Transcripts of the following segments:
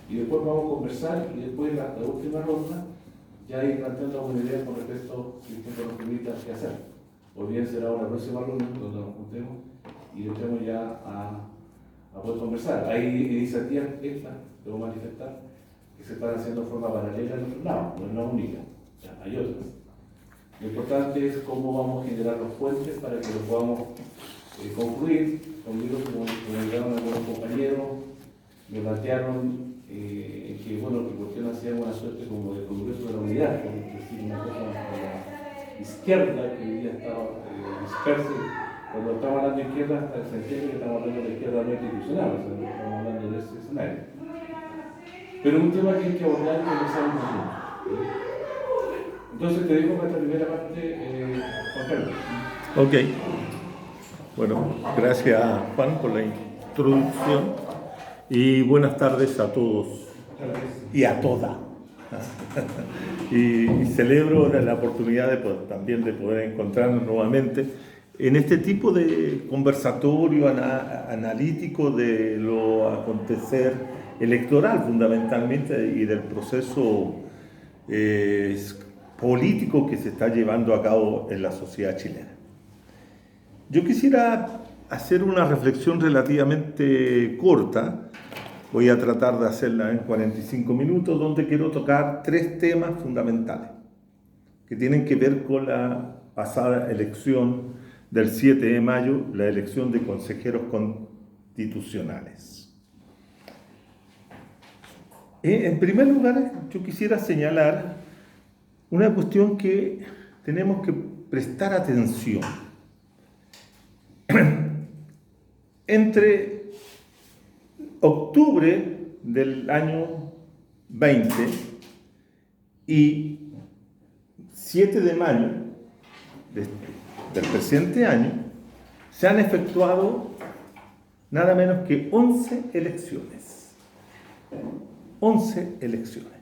y después vamos a conversar y después la última ronda ya ir planteando alguna idea con respecto, si el tiempo nos permita, qué hacer. O bien será una próxima ronda donde nos juntemos y entremos ya a poder conversar. Hay iniciativas estas, debo manifestar, que se están haciendo de forma paralela en otros lados, no es la única, ya, hay otras. Lo importante es cómo vamos a generar los puentes para que lo podamos concluir. Conmigo, como comentaron algunos compañeros, me plantearon que, bueno, que por qué no hacíamos una suerte como de Congreso de la Unidad, como decir, una cosa a la izquierda que hoy día está dispersa. Cuando estamos hablando de izquierda, se entiende que estamos hablando de la izquierda no institucional, o sea, no estamos hablando de ese escenario. Pero es un tema que hay que abordar y que no sabemos bien. Entonces te dejo para esta primera parte, Juan Carlos. Ok. Bueno, gracias Juan por la introducción y buenas tardes a todos y a todas. Y celebro la oportunidad también de poder encontrarnos nuevamente en este tipo de conversatorio analítico de lo acontecer electoral fundamentalmente y del proceso político que se está llevando a cabo en la sociedad chilena. Yo quisiera hacer una reflexión relativamente corta, voy a tratar de hacerla en 45 minutos, donde quiero tocar 3 temas fundamentales que tienen que ver con la pasada elección del 7 de mayo, la elección de consejeros constitucionales. En primer lugar, yo quisiera señalar una cuestión que tenemos que prestar atención. Entre octubre del año 20 y 7 de mayo del presente año se han efectuado nada menos que 11 elecciones. 11 elecciones.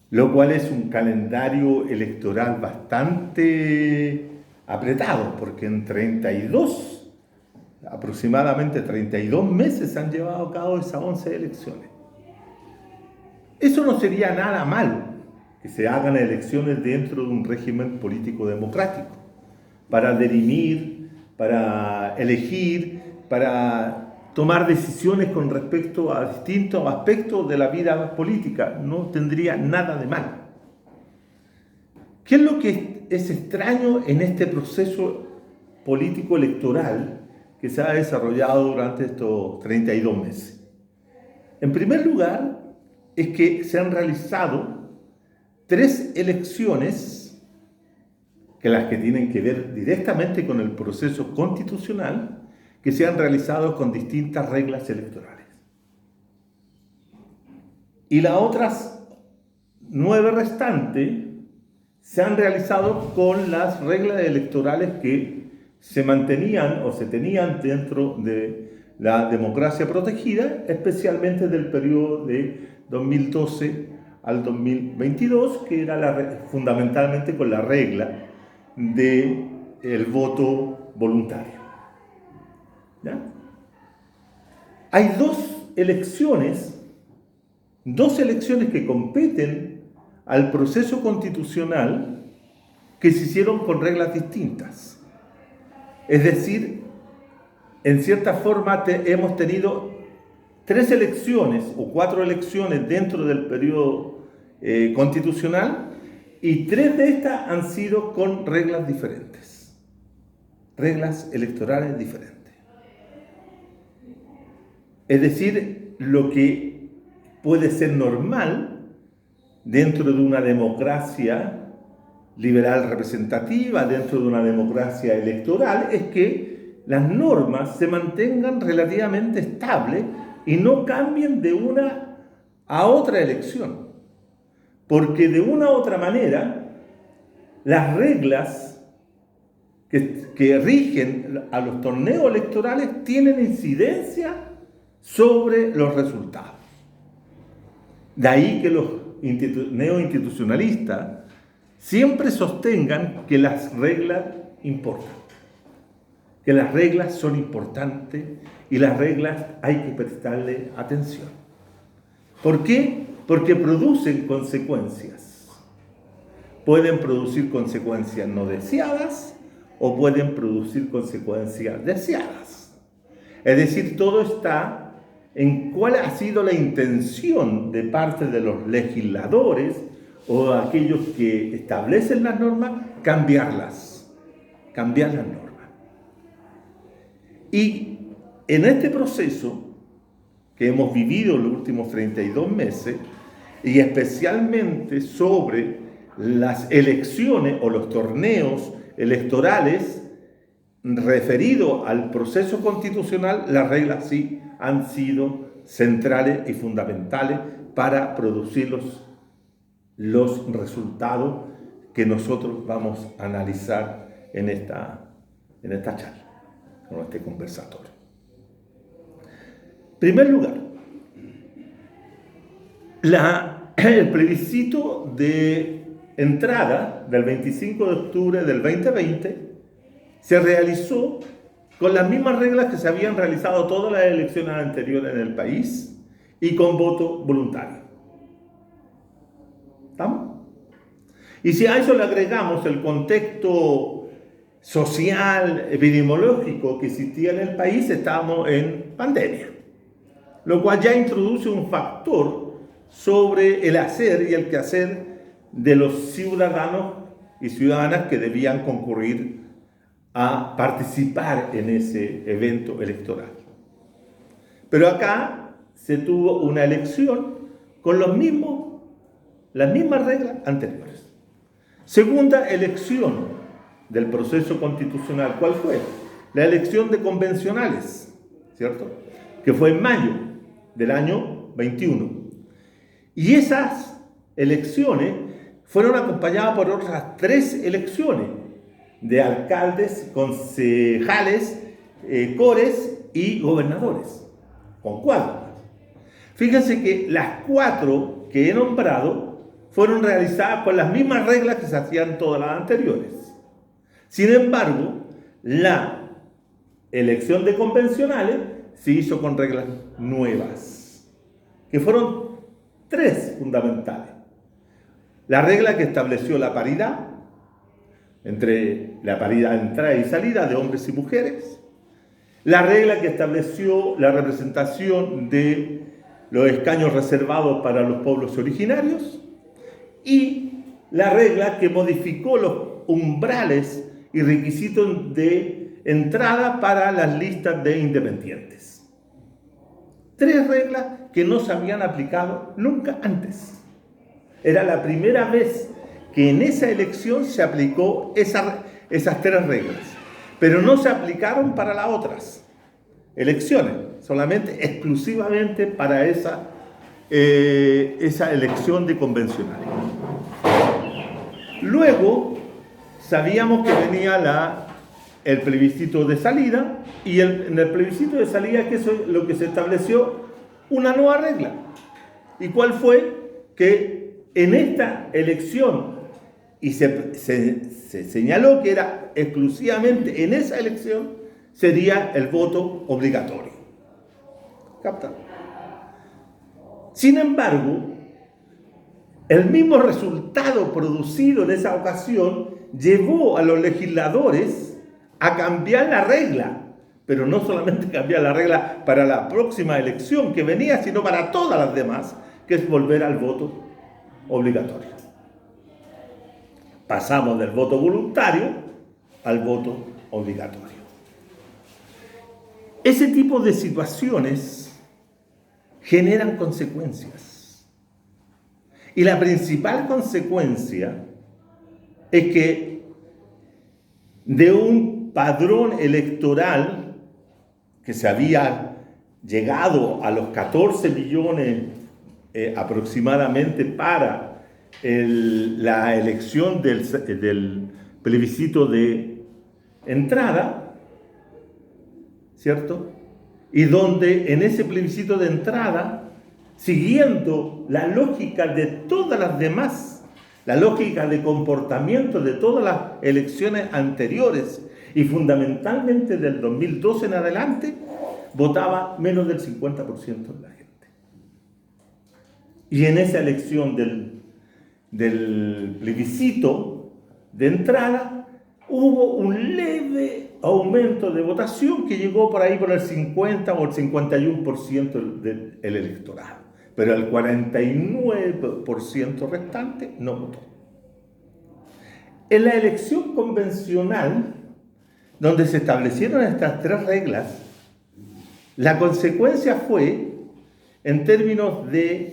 Lo cual es un calendario electoral bastante apretado, porque en aproximadamente 32 meses se han llevado a cabo esas 11 elecciones. Eso no sería nada malo, que se hagan elecciones dentro de un régimen político democrático, para dirimir, para elegir, para tomar decisiones con respecto a distintos aspectos de la vida política. No tendría nada de malo. ¿Qué es lo que es extraño en este proceso político electoral que se ha desarrollado durante estos 32 meses? En primer lugar, es que se han realizado 3 elecciones, que las que tienen que ver directamente con el proceso constitucional, que se han realizado con distintas reglas electorales. Y las otras 9 restantes se han realizado con las reglas electorales que se mantenían o se tenían dentro de la democracia protegida, especialmente del periodo de 2012 al 2022, que era fundamentalmente con la regla del voto voluntario. ¿Ya? Hay dos elecciones que competen al proceso constitucional que se hicieron con reglas distintas. Es decir, en cierta forma hemos tenido 3 elecciones o 4 elecciones dentro del periodo constitucional y 3 de estas han sido con reglas diferentes, reglas electorales diferentes. Es decir, lo que puede ser normal dentro de una democracia liberal representativa, dentro de una democracia electoral, es que las normas se mantengan relativamente estables y no cambien de una a otra elección. Porque de una u otra manera, las reglas que rigen a los torneos electorales tienen incidencia sobre los resultados. De ahí que los neoinstitucionalistas siempre sostengan que las reglas importan, que las reglas son importantes y las reglas hay que prestarle atención. ¿Por qué? Porque producen consecuencias. Pueden producir consecuencias no deseadas o pueden producir consecuencias deseadas. Es decir, todo está en cuál ha sido la intención de parte de los legisladores o aquellos que establecen las normas, cambiar las normas. Y en este proceso que hemos vivido los últimos 32 meses, y especialmente sobre las elecciones o los torneos electorales referidos al proceso constitucional, las reglas sí han sido centrales y fundamentales para producir los resultados que nosotros vamos a analizar en esta charla, en este conversatorio. En primer lugar, el plebiscito de entrada del 25 de octubre del 2020 se realizó con las mismas reglas que se habían realizado todas las elecciones anteriores en el país y con voto voluntario. ¿Estamos? Y si a eso le agregamos el contexto social, epidemiológico que existía en el país, estábamos en pandemia, lo cual ya introduce un factor sobre el hacer y el quehacer de los ciudadanos y ciudadanas que debían concurrir a participar en ese evento electoral. Pero acá se tuvo una elección con las mismas reglas anteriores. Segunda elección del proceso constitucional, ¿cuál fue? La elección de convencionales, ¿cierto? Que fue en mayo del año 21. Y esas elecciones fueron acompañadas por otras 3 elecciones de alcaldes, concejales, cores y gobernadores, con 4. Fíjense que las 4 que he nombrado fueron realizadas con las mismas reglas que se hacían todas las anteriores. Sin embargo, la elección de convencionales se hizo con reglas nuevas, que fueron 3 fundamentales. La regla que estableció la paridad, entre la paridad de entrada y salida de hombres y mujeres, la regla que estableció la representación de los escaños reservados para los pueblos originarios y la regla que modificó los umbrales y requisitos de entrada para las listas de independientes. 3 reglas que no se habían aplicado nunca antes. Era la primera vez que en esa elección se aplicó esas 3 reglas, pero no se aplicaron para las otras elecciones, solamente exclusivamente para esa elección de convencionales. Luego sabíamos que venía el plebiscito de salida, y en el plebiscito de salida que es lo que se estableció una nueva regla. ¿Y cuál fue? Que en esta elección, y se señaló que era exclusivamente en esa elección, sería el voto obligatorio. ¿Captan? Sin embargo, el mismo resultado producido en esa ocasión llevó a los legisladores a cambiar la regla, pero no solamente cambiar la regla para la próxima elección que venía, sino para todas las demás, que es volver al voto obligatorio. Pasamos del voto voluntario al voto obligatorio. Ese tipo de situaciones generan consecuencias. Y la principal consecuencia es que de un padrón electoral que se había llegado a los 14 millones aproximadamente para la elección del plebiscito de entrada, ¿cierto? Y donde en ese plebiscito de entrada, siguiendo la lógica de todas las demás, la lógica de comportamiento de todas las elecciones anteriores y fundamentalmente del 2012 en adelante, votaba menos del 50% de la gente. Y en esa elección del plebiscito de entrada hubo un leve aumento de votación que llegó por ahí por el 50 o el 51% del electorado. Pero el 49% restante no votó. En la elección convencional, donde se establecieron estas tres reglas, la consecuencia fue, en términos de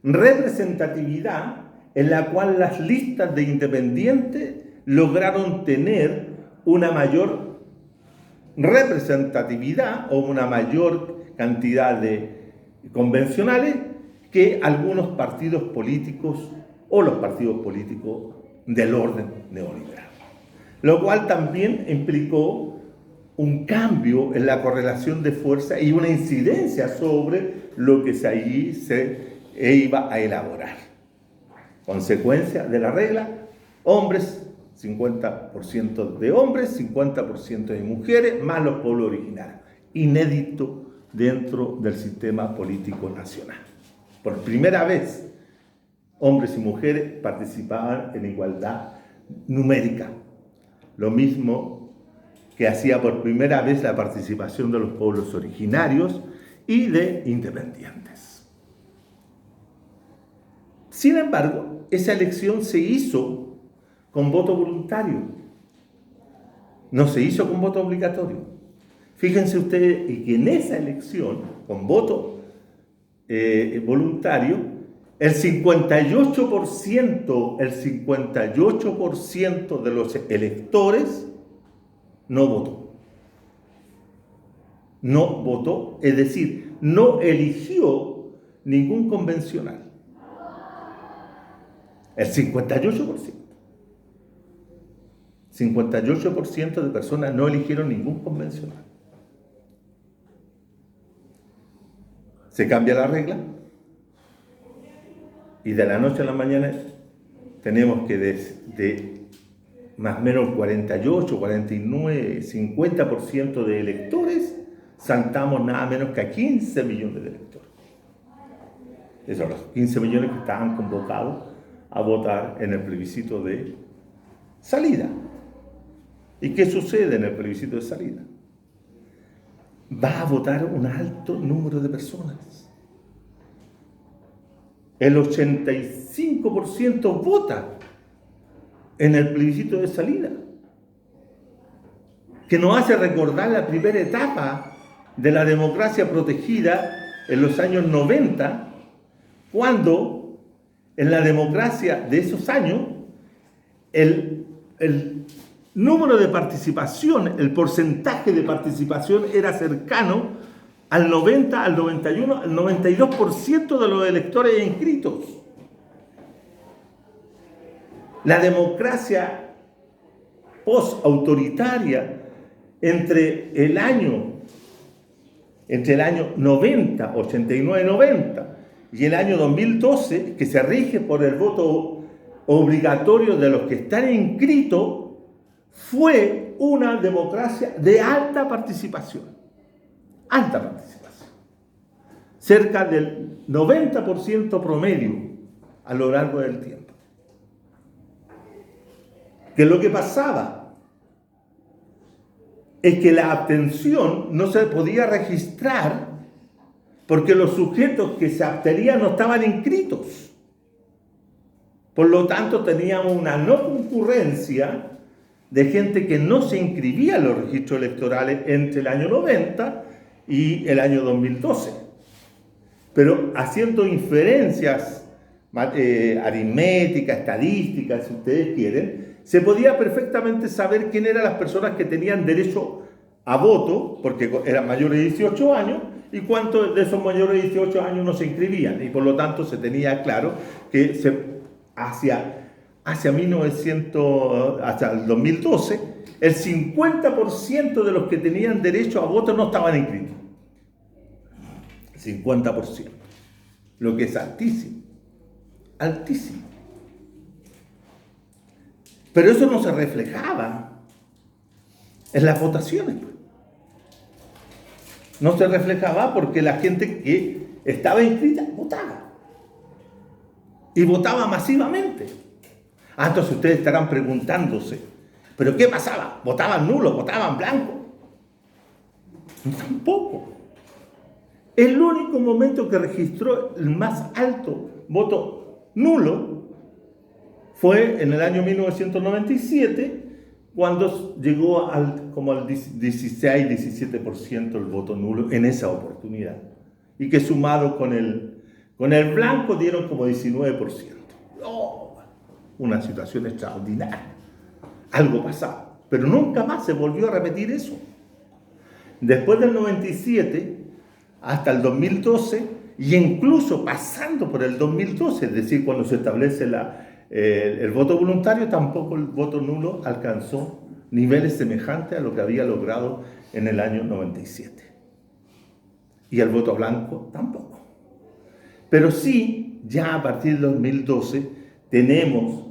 representatividad, en la cual las listas de independientes lograron tener una mayor representatividad o una mayor cantidad de convencionales que algunos partidos políticos o los partidos políticos del orden neoliberal. Lo cual también implicó un cambio en la correlación de fuerza y una incidencia sobre lo que allí se iba a elaborar. Consecuencia de la regla, hombres, 50% de hombres, 50% de mujeres, más los pueblos originarios. Inédito dentro del sistema político nacional. Por primera vez, hombres y mujeres participaban en igualdad numérica. Lo mismo que hacía por primera vez la participación de los pueblos originarios y de independientes. Sin embargo, esa elección se hizo con voto voluntario, no se hizo con voto obligatorio. Fíjense ustedes que en esa elección, con voto voluntario, el 58% de los electores no votó. No votó, es decir, no eligió ningún convencional. El 58%. 58% de personas no eligieron ningún convencional. Se cambia la regla y de la noche a la mañana tenemos que de más o menos 48, 49, 50% de electores, saltamos nada menos que a 15 millones de electores. Esos son los 15 millones que estaban convocados a votar en el plebiscito de salida. ¿Y qué sucede en el plebiscito de salida? Va a votar un alto número de personas. El 85% vota en el plebiscito de salida, que nos hace recordar la primera etapa de la democracia protegida en los años 90, cuando en la democracia de esos años el número de participación, el porcentaje de participación era cercano al 90, al 91, al 92% de los electores inscritos. La democracia post-autoritaria entre el año 90, 89-90 y el año 2012, que se rige por el voto obligatorio de los que están inscritos, fue una democracia de alta participación. Alta participación. Cerca del 90% promedio a lo largo del tiempo. Que lo que pasaba es que la abstención no se podía registrar porque los sujetos que se abstenían no estaban inscritos. Por lo tanto, teníamos una no concurrencia de gente que no se inscribía en los registros electorales entre el año 90 y el año 2012. Pero haciendo inferencias aritméticas, estadísticas, si ustedes quieren, se podía perfectamente saber quién eran las personas que tenían derecho a voto, porque eran mayores de 18 años, y cuántos de esos mayores de 18 años no se inscribían. Y por lo tanto se tenía claro que hacia 1900, hasta el 2012, el 50% de los que tenían derecho a voto no estaban inscritos. 50%. Lo que es altísimo. Altísimo. Pero eso no se reflejaba en las votaciones. No se reflejaba porque la gente que estaba inscrita votaba. y votaba masivamente. Entonces ustedes estarán preguntándose, ¿pero qué pasaba? ¿Votaban nulo? ¿Votaban blanco? Tampoco. El único momento que registró el más alto voto nulo fue en el año 1997, cuando llegó como al 16-17% el voto nulo en esa oportunidad. Y que sumado con el blanco dieron como 19%. Oh, una situación extraordinaria. Algo pasaba. Pero nunca más se volvió a repetir eso. Después del 97 hasta el 2012, y incluso pasando por el 2012, es decir, cuando se establece el voto voluntario, tampoco el voto nulo alcanzó niveles semejantes a lo que había logrado en el año 97. Y el voto blanco tampoco. Pero sí, ya a partir del 2012, tenemos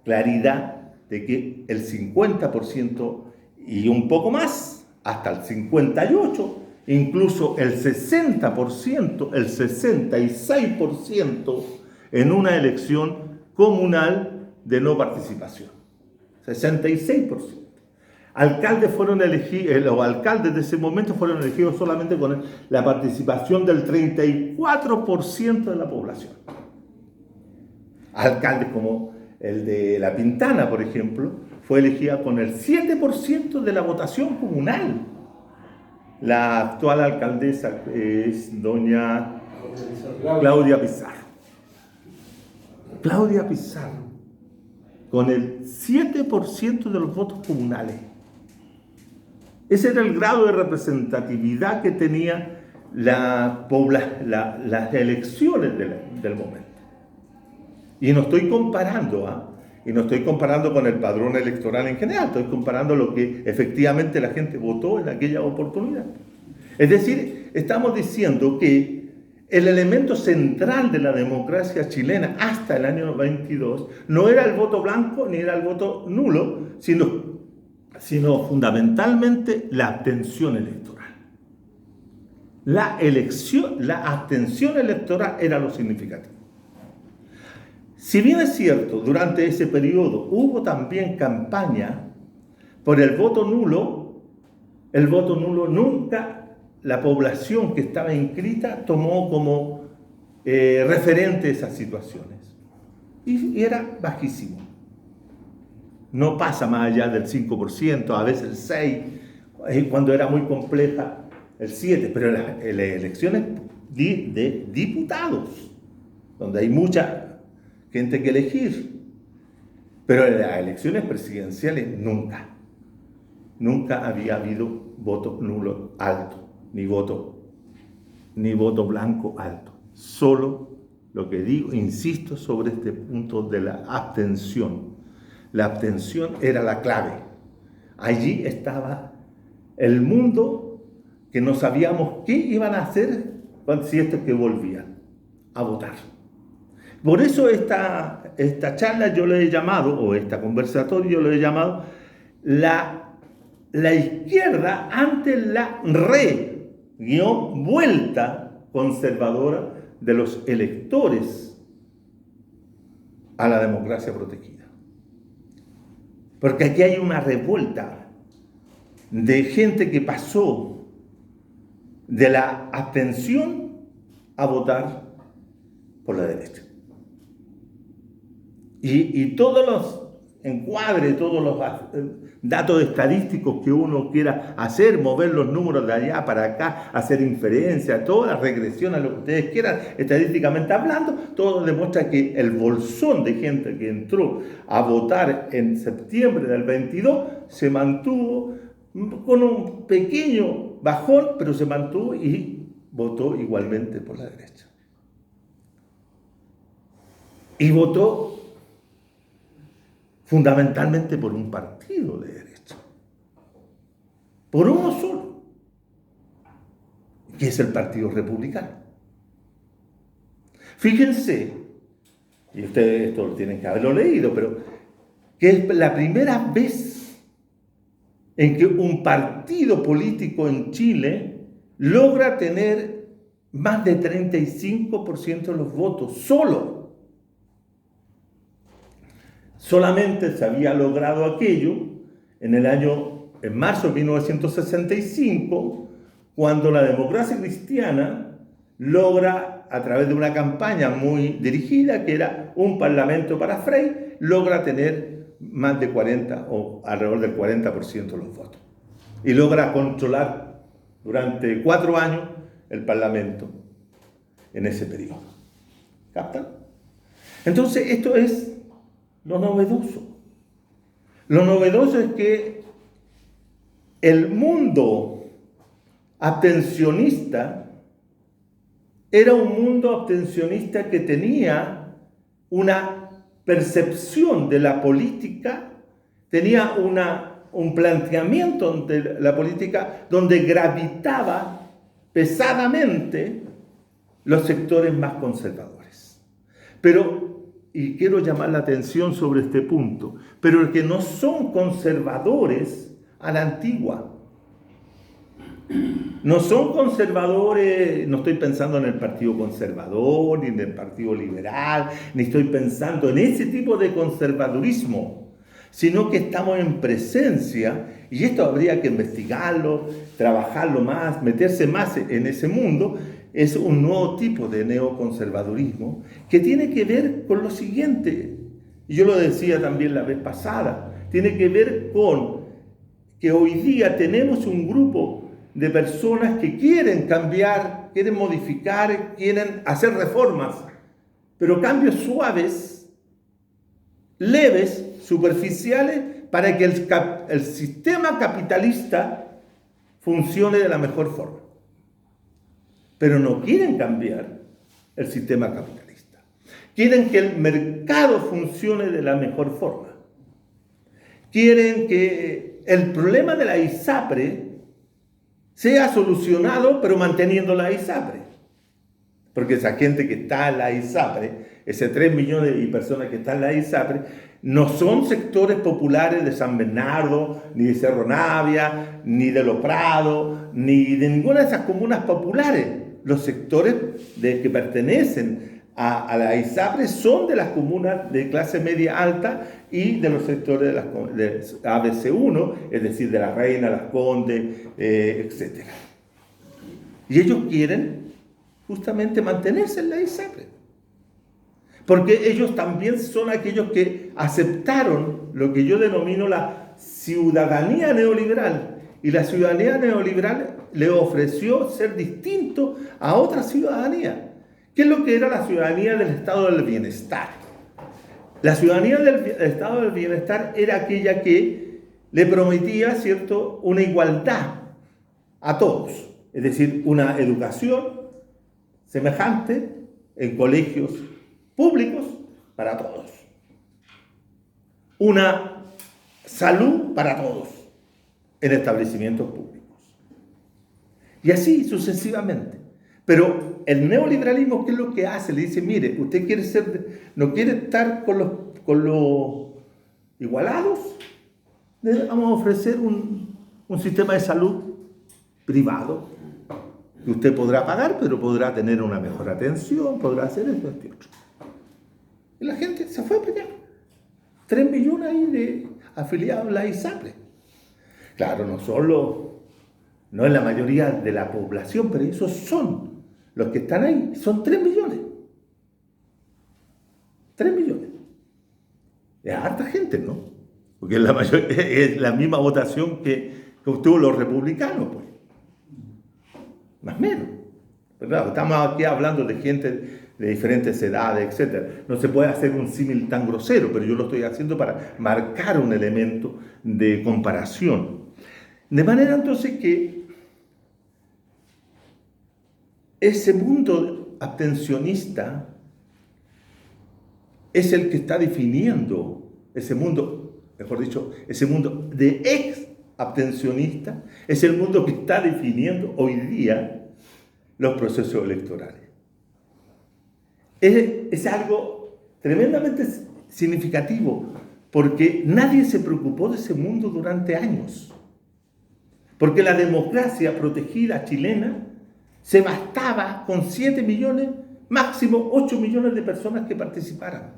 claridad de que el 50% y un poco más, hasta el 58%, incluso el 60%, el 66% en una elección comunal de no participación. 66%. Alcaldes fueron elegidos, los alcaldes de ese momento fueron elegidos solamente con la participación del 34% de la población. Alcaldes como el de La Pintana, por ejemplo, fue elegida con el 7% de la votación comunal. La actual alcaldesa es doña Claudia Pizarro. Claudia Pizarro, con el 7% de los votos comunales. Ese era el grado de representatividad que tenía las elecciones del momento. Y no estoy comparando, y no estoy comparando con el padrón electoral en general, estoy comparando lo que efectivamente la gente votó en aquella oportunidad. Es decir, estamos diciendo que el elemento central de la democracia chilena hasta el año 22 no era el voto blanco ni era el voto nulo, sino fundamentalmente la abstención electoral. La abstención electoral era lo significativo. Si bien es cierto, durante ese periodo hubo también campaña por el voto nulo nunca la población que estaba inscrita tomó como referente esas situaciones. Y era bajísimo. No pasa más allá del 5%, a veces el 6%, cuando era muy compleja el 7%, pero las elecciones de diputados, donde hay mucha gente que elegir, pero en las elecciones presidenciales nunca había habido voto nulo alto, ni voto blanco alto. Solo lo que digo, insisto sobre este punto de la abstención. La abstención era la clave. Allí estaba el mundo que no sabíamos qué iban a hacer si estos que volvían a votar. Por eso esta charla yo le he llamado, o esta conversatorio yo le he llamado, la izquierda ante la vuelta conservadora de los electores a la democracia protegida. Porque aquí hay una revuelta de gente que pasó de la abstención a votar por la derecha. Y todos los encuadres, todos los datos estadísticos que uno quiera hacer, mover los números de allá para acá, hacer inferencia, toda la regresión a lo que ustedes quieran, estadísticamente hablando, todo demuestra que el bolsón de gente que entró a votar en septiembre del 22 se mantuvo con un pequeño bajón, pero se mantuvo y votó igualmente por la derecha. Y votó fundamentalmente por un partido de derecha, por uno solo, que es el Partido Republicano. Fíjense, y ustedes esto tienen que haberlo leído, pero que es la primera vez en que un partido político en Chile logra tener más de 35% de los votos solo. Solamente se había logrado aquello en marzo de 1965, cuando la democracia cristiana logra, a través de una campaña muy dirigida, que era un parlamento para Frei, logra tener más de 40 o alrededor del 40% de los votos. Y logra controlar durante 4 años el parlamento en ese periodo. ¿Captan? Entonces, esto es lo novedoso. Lo novedoso es que el mundo abstencionista era un mundo abstencionista que tenía una percepción de la política, tenía un planteamiento de la política donde gravitaba pesadamente los sectores más conservadores. Pero, y quiero llamar la atención sobre este punto, pero que no son conservadores a la antigua. No son conservadores, no estoy pensando en el Partido Conservador, ni en el Partido Liberal, ni estoy pensando en ese tipo de conservadurismo, sino que estamos en presencia, y esto habría que investigarlo, trabajarlo más, meterse más en ese mundo. Es un nuevo tipo de neoconservadurismo que tiene que ver con lo siguiente, y yo lo decía también la vez pasada, tiene que ver con que hoy día tenemos un grupo de personas que quieren cambiar, quieren modificar, quieren hacer reformas, pero cambios suaves, leves, superficiales, para que el sistema capitalista funcione de la mejor forma. Pero no quieren cambiar el sistema capitalista. Quieren que el mercado funcione de la mejor forma. Quieren que el problema de la ISAPRE sea solucionado, pero manteniendo la ISAPRE. Porque esa gente que está en la ISAPRE, ese 3 millones de personas que están en la ISAPRE, no son sectores populares de San Bernardo, ni de Cerro Navia, ni de Los Prados, ni de ninguna de esas comunas populares. Los sectores que pertenecen a la ISAPRE son de las comunas de clase media alta y de los sectores de ABC1, es decir, de La Reina, Las Condes, etc. Y ellos quieren justamente mantenerse en la ISAPRE, porque ellos también son aquellos que aceptaron lo que yo denomino la ciudadanía neoliberal. Y la ciudadanía neoliberal le ofreció ser distinto a otra ciudadanía. ¿Qué es lo que era la ciudadanía del estado del bienestar? La ciudadanía del estado del bienestar era aquella que le prometía, ¿cierto?, una igualdad a todos. Es decir, una educación semejante en colegios públicos para todos. Una salud para todos en establecimientos públicos. Y así sucesivamente. Pero el neoliberalismo, ¿qué es lo que hace? Le dice, mire, usted no quiere estar con los igualados, le vamos a ofrecer un sistema de salud privado que usted podrá pagar, pero podrá tener una mejor atención, podrá hacer esto, este otro. Y la gente se fue para allá. 3 millones ahí de afiliados a la ISAPRE. Claro, no es la mayoría de la población, pero esos son los que están ahí. Son 3 millones. 3 millones. Es harta gente, ¿no? Porque es la misma votación que obtuvo los republicanos, pues. Más o menos. Pero claro, estamos aquí hablando de gente de diferentes edades, etc. No se puede hacer un símil tan grosero, pero yo lo estoy haciendo para marcar un elemento de comparación. De manera entonces que ese mundo abstencionista es el que está definiendo ese mundo, mejor dicho, ese mundo de ex-abstencionista, es el mundo que está definiendo hoy día los procesos electorales. Es algo tremendamente significativo, porque nadie se preocupó de ese mundo durante años. Porque la democracia protegida chilena se bastaba con 7 millones, máximo 8 millones de personas que participaran.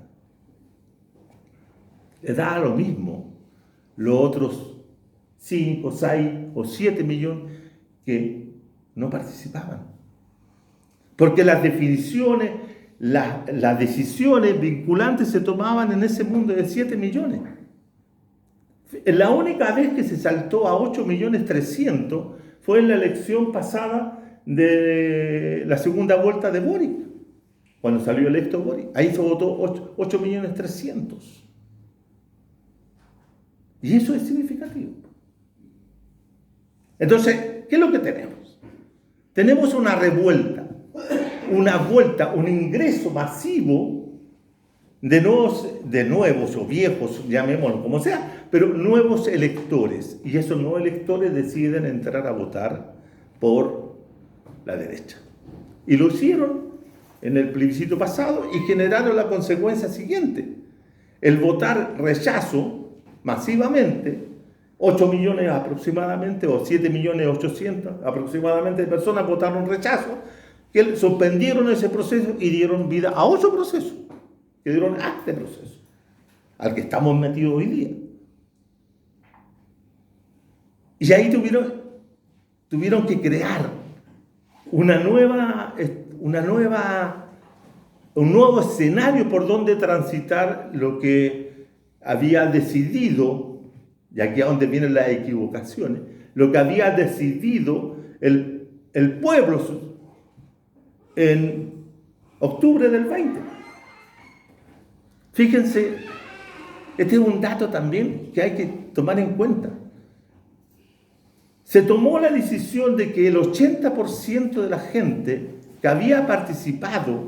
le daba lo mismo los otros 5, 6 o 7 millones que no participaban. Porque las definiciones, las decisiones vinculantes se tomaban en ese mundo de 7 millones. La única vez que se saltó a 8.300.000 fue en la elección pasada de la segunda vuelta de Boric, cuando salió electo Boric. Ahí se votó 8.300.000. Y eso es significativo. Entonces, ¿qué es lo que tenemos? Tenemos una revuelta, un ingreso masivo de nuevos o viejos, llamémoslo como sea, pero nuevos electores. Y esos nuevos electores deciden entrar a votar por la derecha. Y lo hicieron en el plebiscito pasado y generaron la consecuencia siguiente. El votar rechazo masivamente, 8 millones aproximadamente, o 7.800.000 aproximadamente de personas votaron rechazo, que suspendieron ese proceso y dieron vida a otro proceso, que dieron a este proceso, al que estamos metidos hoy día. Y ahí tuvieron que crear un nuevo escenario por donde transitar lo que había decidido, y aquí es donde vienen las equivocaciones, lo que había decidido el pueblo en octubre del 20. Fíjense, este es un dato también que hay que tomar en cuenta. Se tomó la decisión de que el 80% de la gente que había participado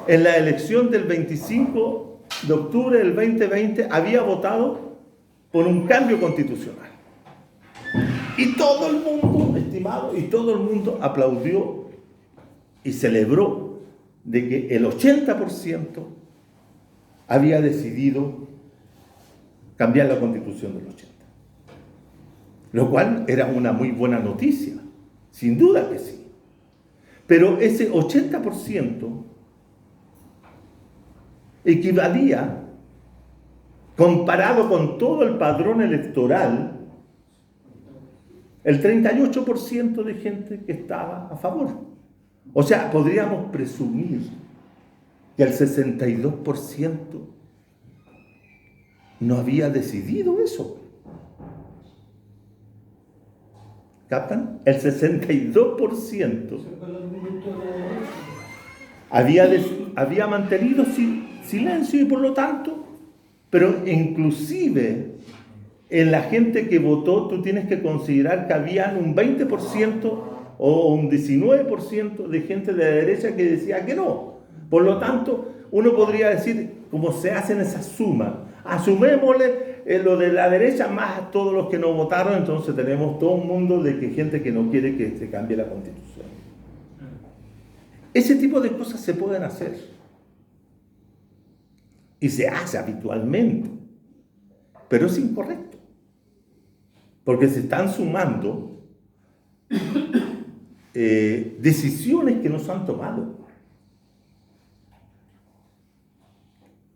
en la elección del 25 de octubre del 2020 había votado por un cambio constitucional. Y todo el mundo, estimado, y todo el mundo aplaudió y celebró de que el 80% había decidido cambiar la constitución del 80. Lo cual era una muy buena noticia, sin duda que sí. Pero ese 80% equivalía, comparado con todo el padrón electoral, el 38% de gente que estaba a favor. O sea, podríamos presumir que el 62% no había decidido eso. ¿Captan? El 62% había mantenido silencio y por lo tanto, pero inclusive en la gente que votó tú tienes que considerar que había un 20% o un 19% de gente de la derecha que decía que no. Por lo tanto, uno podría decir, como se hacen esas sumas, asumémosle lo de la derecha más todos los que no votaron, entonces tenemos todo un mundo de gente que no quiere que se cambie la Constitución. Ese tipo de cosas se pueden hacer. Y se hace habitualmente. Pero es incorrecto. Porque se están sumando decisiones que no se han tomado.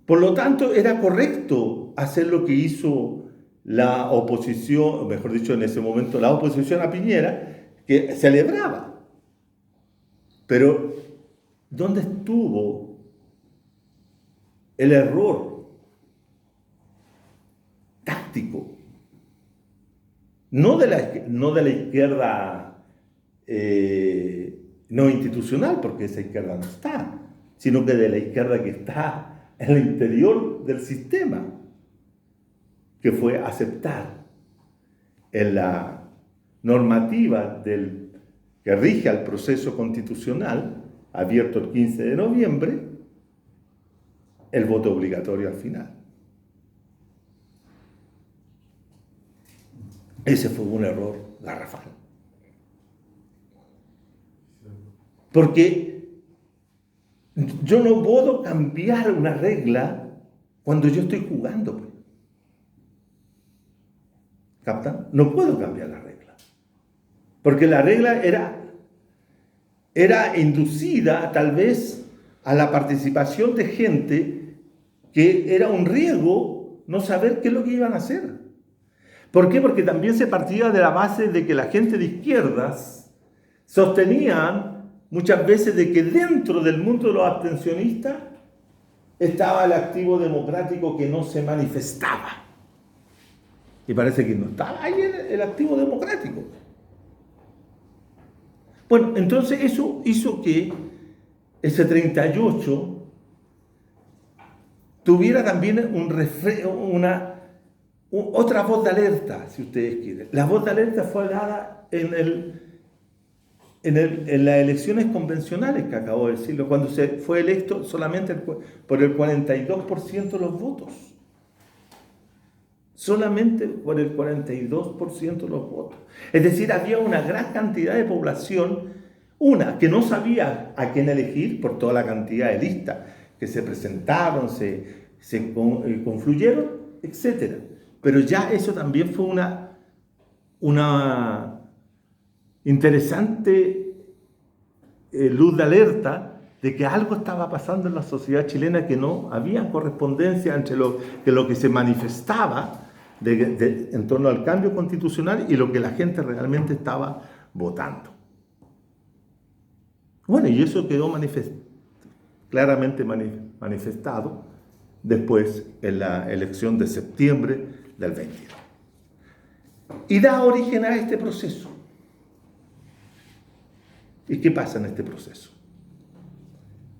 Por lo tanto, era correcto hacer lo que hizo la oposición, mejor dicho, en ese momento, la oposición a Piñera, que celebraba. Pero, ¿dónde estuvo el error táctico? No de la izquierda no institucional, porque esa izquierda no está, sino que de la izquierda que está en el interior del sistema, que fue aceptar en la normativa que rige al proceso constitucional, abierto el 15 de noviembre, el voto obligatorio al final. Ese fue un error garrafal. Porque yo no puedo cambiar una regla cuando yo estoy jugando. ¿Captan? No puedo cambiar la regla. Porque la regla era inducida tal vez a la participación de gente que era un riesgo no saber qué es lo que iban a hacer. ¿Por qué? Porque también se partía de la base de que la gente de izquierdas sostenían muchas veces de que dentro del mundo de los abstencionistas estaba el activo democrático que no se manifestaba. Y parece que no estaba ahí el activo democrático. Bueno, entonces eso hizo que ese 38 tuviera también otra voz de alerta, si ustedes quieren. La voz de alerta fue dada en las elecciones convencionales que acabo de decirlo, cuando se fue electo solamente por el 42% de los votos. Solamente por el 42% de los votos. Es decir, había una gran cantidad de población, que no sabía a quién elegir por toda la cantidad de listas que se presentaron, se confluyeron, etc. Pero ya eso también fue una interesante luz de alerta de que algo estaba pasando en la sociedad chilena, que no había correspondencia entre lo que se manifestaba en torno al cambio constitucional y lo que la gente realmente estaba votando. Bueno, y eso quedó claramente manifestado después en la elección de septiembre del 22. Y da origen a este proceso. ¿Y qué pasa en este proceso?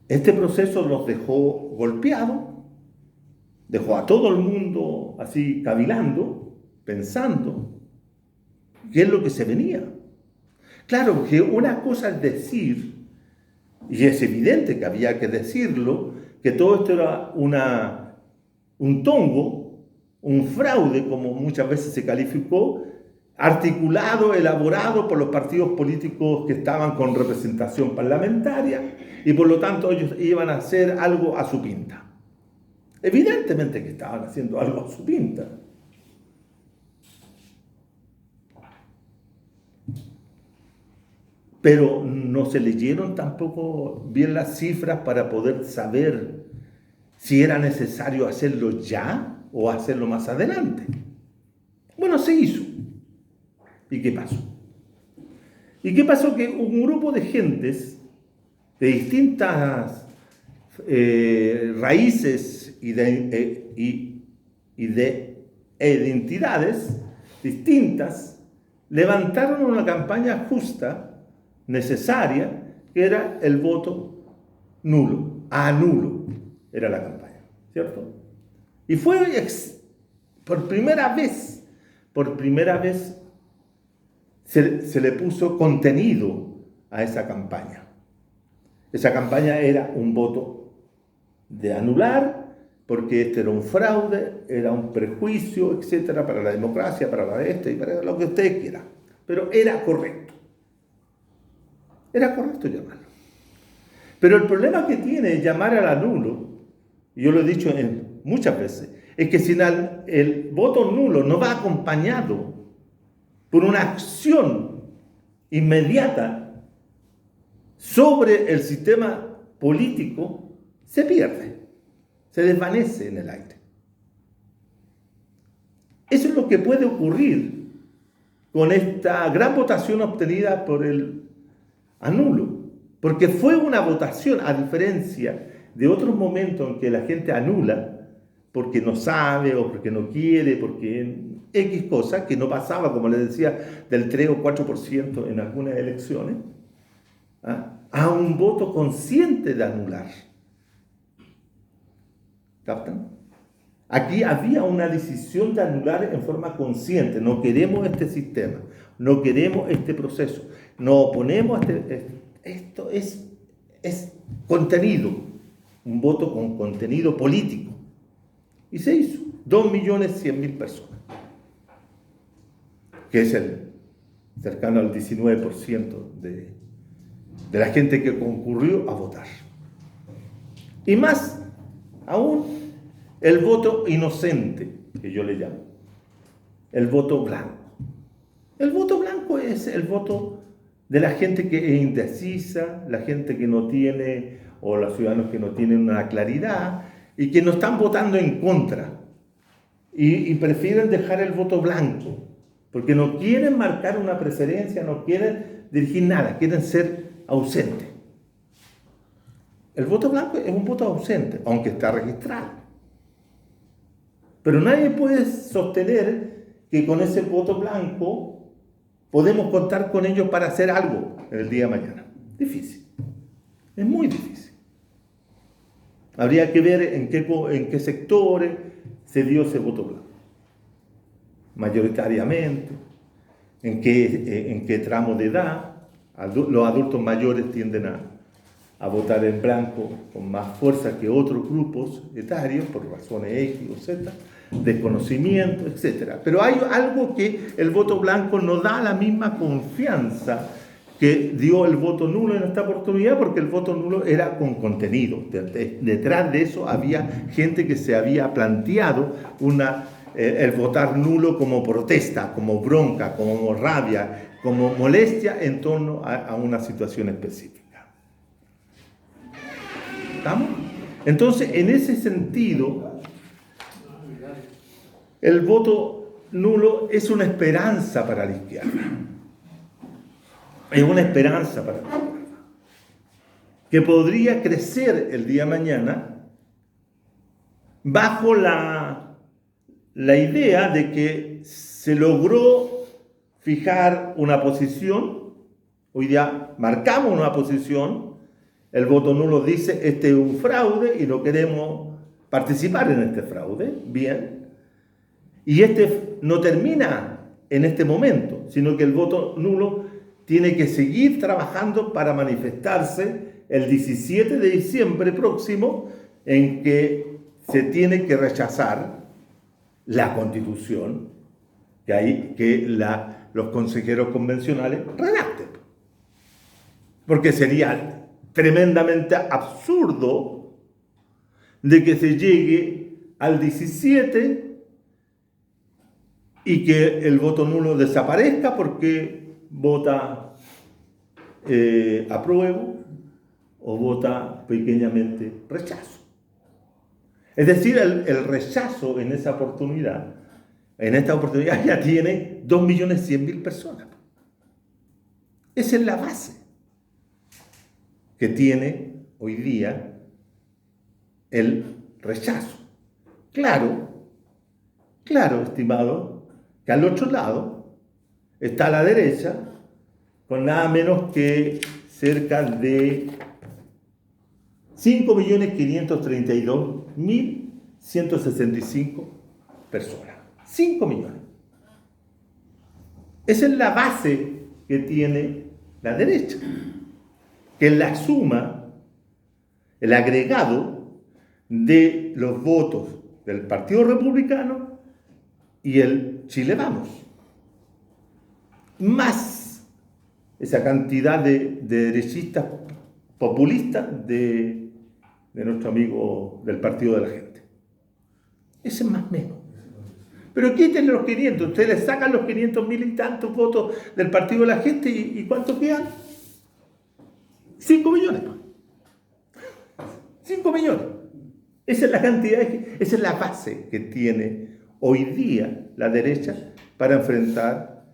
Este proceso los dejó golpeados, dejó a todo el mundo así cavilando, pensando qué es lo que se venía. Claro que una cosa es decir, y es evidente que había que decirlo, que todo esto era un tongo, un fraude, como muchas veces se calificó, articulado, elaborado por los partidos políticos que estaban con representación parlamentaria, y por lo tanto ellos iban a hacer algo a su pinta. Evidentemente que estaban haciendo algo a su pinta. Pero no se leyeron tampoco bien las cifras para poder saber si era necesario hacerlo ya o hacerlo más adelante. Bueno, se hizo. ¿Y qué pasó? ¿Y qué pasó? Que un grupo de gentes de distintas raíces y de identidades distintas levantaron una campaña justa, necesaria, que era el voto nulo. Nulo era la campaña, ¿cierto? Y fue por primera vez se le puso contenido a esa campaña. Esa campaña era un voto de anular, porque este era un fraude, era un prejuicio, etcétera, para la democracia, para la y para lo que ustedes quieran. Pero era correcto. Era correcto llamarlo. Pero el problema que tiene llamar al nulo, y yo lo he dicho muchas veces, es que si el voto nulo no va acompañado por una acción inmediata sobre el sistema político, se pierde, se desvanece en el aire. Eso es lo que puede ocurrir con esta gran votación obtenida por el anulo, porque fue una votación, a diferencia de otros momentos en que la gente anula porque no sabe o porque no quiere, porque X cosa, que no pasaba, como les decía, del 3 o 4% en algunas elecciones, a un voto consciente de anular. ¿Captan? Aquí había una decisión de anular en forma consciente. No queremos este sistema, no queremos este proceso, no oponemos a esto es contenido, un voto con contenido político. Y se hizo, 2.100.000 personas, que es cercano al 19% de la gente que concurrió a votar. Y más aún, el voto inocente, que yo le llamo, el voto blanco. El voto blanco es el voto de la gente que es indecisa, la gente que no tiene, o los ciudadanos que no tienen una claridad y que no están votando en contra, y prefieren dejar el voto blanco, porque no quieren marcar una preferencia, no quieren dirigir nada, quieren ser ausentes. El voto blanco es un voto ausente, aunque está registrado. Pero nadie puede sostener que con ese voto blanco podemos contar con ellos para hacer algo en el día de mañana. Difícil. Es muy difícil. Habría que ver en qué sectores se dio ese voto blanco. Mayoritariamente, en qué tramo de edad. Los adultos mayores tienden a votar en blanco con más fuerza que otros grupos etarios, por razones X o Z, desconocimiento, etc. Pero hay algo que el voto blanco no da la misma confianza que dio el voto nulo en esta oportunidad, porque el voto nulo era con contenido. Detrás de eso había gente que se había planteado el votar nulo como protesta, como bronca, como rabia, como molestia en torno a una situación específica. ¿Estamos? Entonces, en ese sentido, el voto nulo es una esperanza para la izquierda. Es una esperanza para la izquierda. Que podría crecer el día de mañana bajo la idea de que se logró fijar una posición. Hoy día marcamos una posición. El voto nulo dice, este es un fraude y no queremos participar en este fraude. Bien. Y este no termina en este momento, sino que el voto nulo tiene que seguir trabajando para manifestarse el 17 de diciembre próximo, en que se tiene que rechazar la Constitución que los consejeros convencionales redacten. Porque sería tremendamente absurdo de que se llegue al 17 y que el voto nulo desaparezca porque vota apruebo o vota pequeñamente rechazo. Es decir, el rechazo en esta oportunidad ya tiene 2.100.000 personas. Esa es la base que tiene hoy día el rechazo. Claro, estimado, que al otro lado está la derecha con nada menos que cerca de 5.532.165 personas. 5 millones. Esa es la base que tiene la derecha, que es la suma, el agregado de los votos del Partido Republicano y el Chile Vamos, más esa cantidad de derechistas populistas de nuestro amigo del Partido de la Gente. Ese es más o menos. Pero quítenle los 500, ustedes le sacan los 500.000 y tantos votos del Partido de la Gente y ¿cuánto quedan? 5 millones. 5 millones. Esa es la cantidad, esa es la base que tiene hoy día la derecha para enfrentar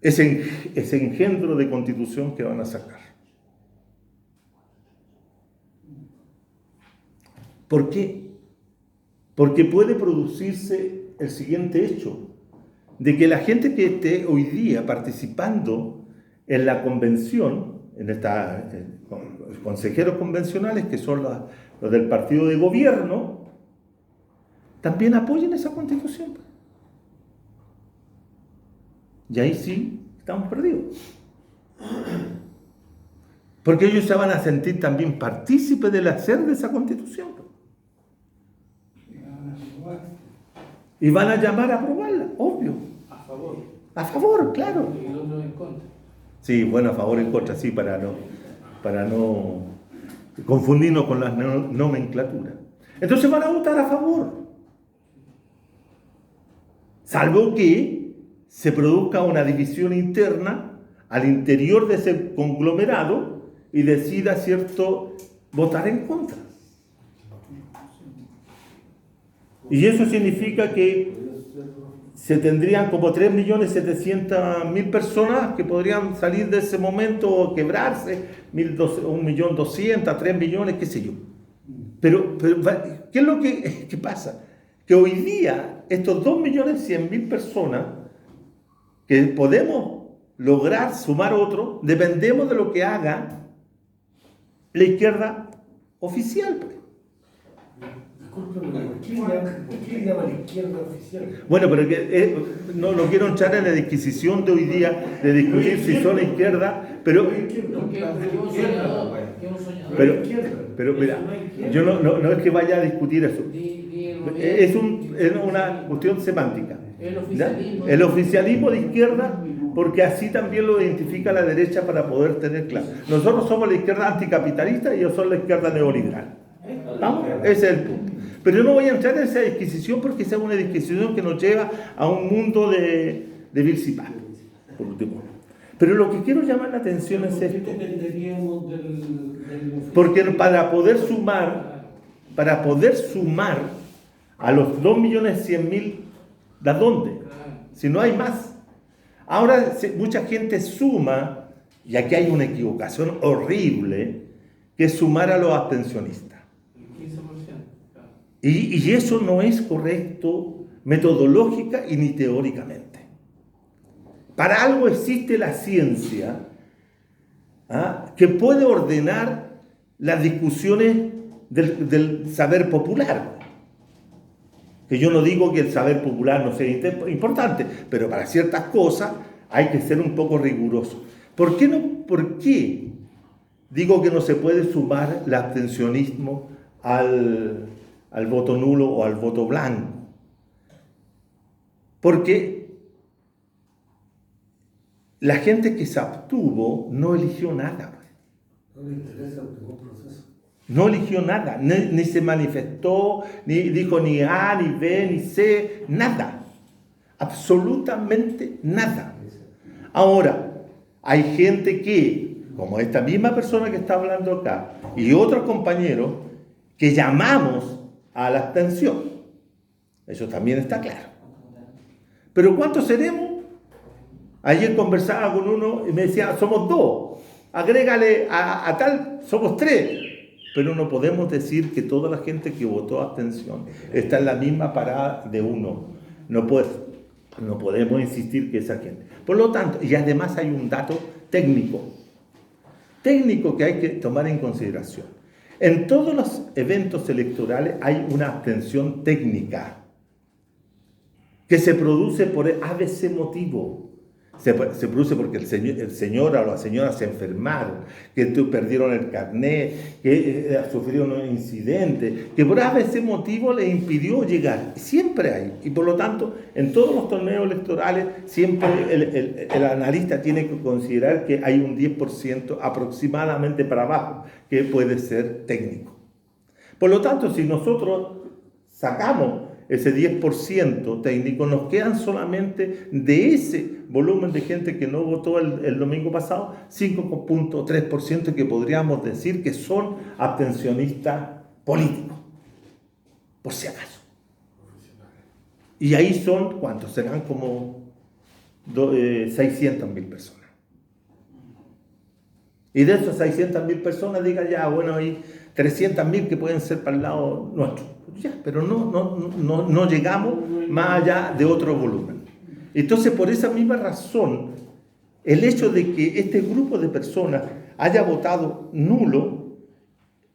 ese engendro de constitución que van a sacar. ¿Por qué? Porque puede producirse el siguiente hecho, de que la gente que esté hoy día participando en la convención, los consejeros convencionales, que son los del partido de gobierno, también apoyen esa constitución. Y ahí sí estamos perdidos. Porque ellos se van a sentir también partícipes del hacer de esa constitución. Y van a llamar a aprobarla, obvio. A favor. A favor, claro. Y los otros en contra. Sí, bueno, a favor y en contra, sí, para no confundirnos con las nomenclaturas. Entonces van a votar a favor. Salvo que se produzca una división interna al interior de ese conglomerado y decida, ¿cierto?, votar en contra. Y eso significa que se tendrían como 3.700.000 personas que podrían salir de ese momento o quebrarse, 1.200.000, 3 millones, qué sé yo. Pero ¿qué es lo que pasa? Que hoy día estos 2.100.000 personas que podemos lograr sumar otro, dependemos de lo que haga la izquierda oficial. ¿Qué llama la izquierda oficial? Bueno, pero no quiero entrar en la disquisición de hoy día de discutir si son izquierda, pero mira, yo no es que vaya a discutir eso. Es una cuestión semántica. El oficialismo de izquierda, porque así también lo identifica la derecha para poder tener claro. Nosotros somos la izquierda anticapitalista y ellos son la izquierda neoliberal. ¿Vamos? Ese es el punto. Pero yo no voy a entrar en esa disquisición porque esa es una disquisición que nos lleva a un mundo de Vilsipar, por último. Pero lo que quiero llamar la atención es esto. Porque para poder sumar a los 2.100.000, ¿de dónde? Si no hay más. Ahora mucha gente suma, y aquí hay una equivocación horrible, que es sumar a los abstencionistas. Y eso no es correcto metodológica y ni teóricamente. Para algo existe la ciencia, que puede ordenar las discusiones del saber popular. Que yo no digo que el saber popular no sea importante, pero para ciertas cosas hay que ser un poco riguroso. ¿Por qué digo que no se puede sumar el abstencionismo al voto nulo o al voto blanco? Porque la gente que se abstuvo no eligió nada. No le interesa un proceso. No eligió nada, ni se manifestó, ni dijo ni A, ni B, ni C, nada. Absolutamente nada. Ahora, hay gente que, como esta misma persona que está hablando acá, y otros compañeros, que llamamos a la abstención. Eso también está claro. ¿Pero cuántos seremos? Ayer conversaba con uno y me decía, somos 2. Agrégale a tal, somos 3. Pero no podemos decir que toda la gente que votó abstención está en la misma parada de uno. No podemos insistir que esa gente. Por lo tanto, y además hay un dato técnico que hay que tomar en consideración. En todos los eventos electorales hay una abstención técnica que se produce por ABC motivo. Se produce porque el señor o la señora se enfermaron, que perdieron el carnet, que sufrieron un incidente, que por ABC motivo les impidió llegar. Siempre hay. Y por lo tanto, en todos los torneos electorales, siempre el analista tiene que considerar que hay un 10% aproximadamente para abajo, que puede ser técnico. Por lo tanto, si nosotros sacamos ese 10% técnico, nos quedan solamente de ese volumen de gente que no votó el domingo pasado, 5.3% que podríamos decir que son abstencionistas políticos, por si acaso. Y ahí son, ¿cuántos? Serán como 600.000 personas. Y de esas 600.000 personas, diga ya, bueno, hay 300.000 que pueden ser para el lado nuestro. Ya, pero no llegamos más allá de otro volumen. Entonces, por esa misma razón, el hecho de que este grupo de personas haya votado nulo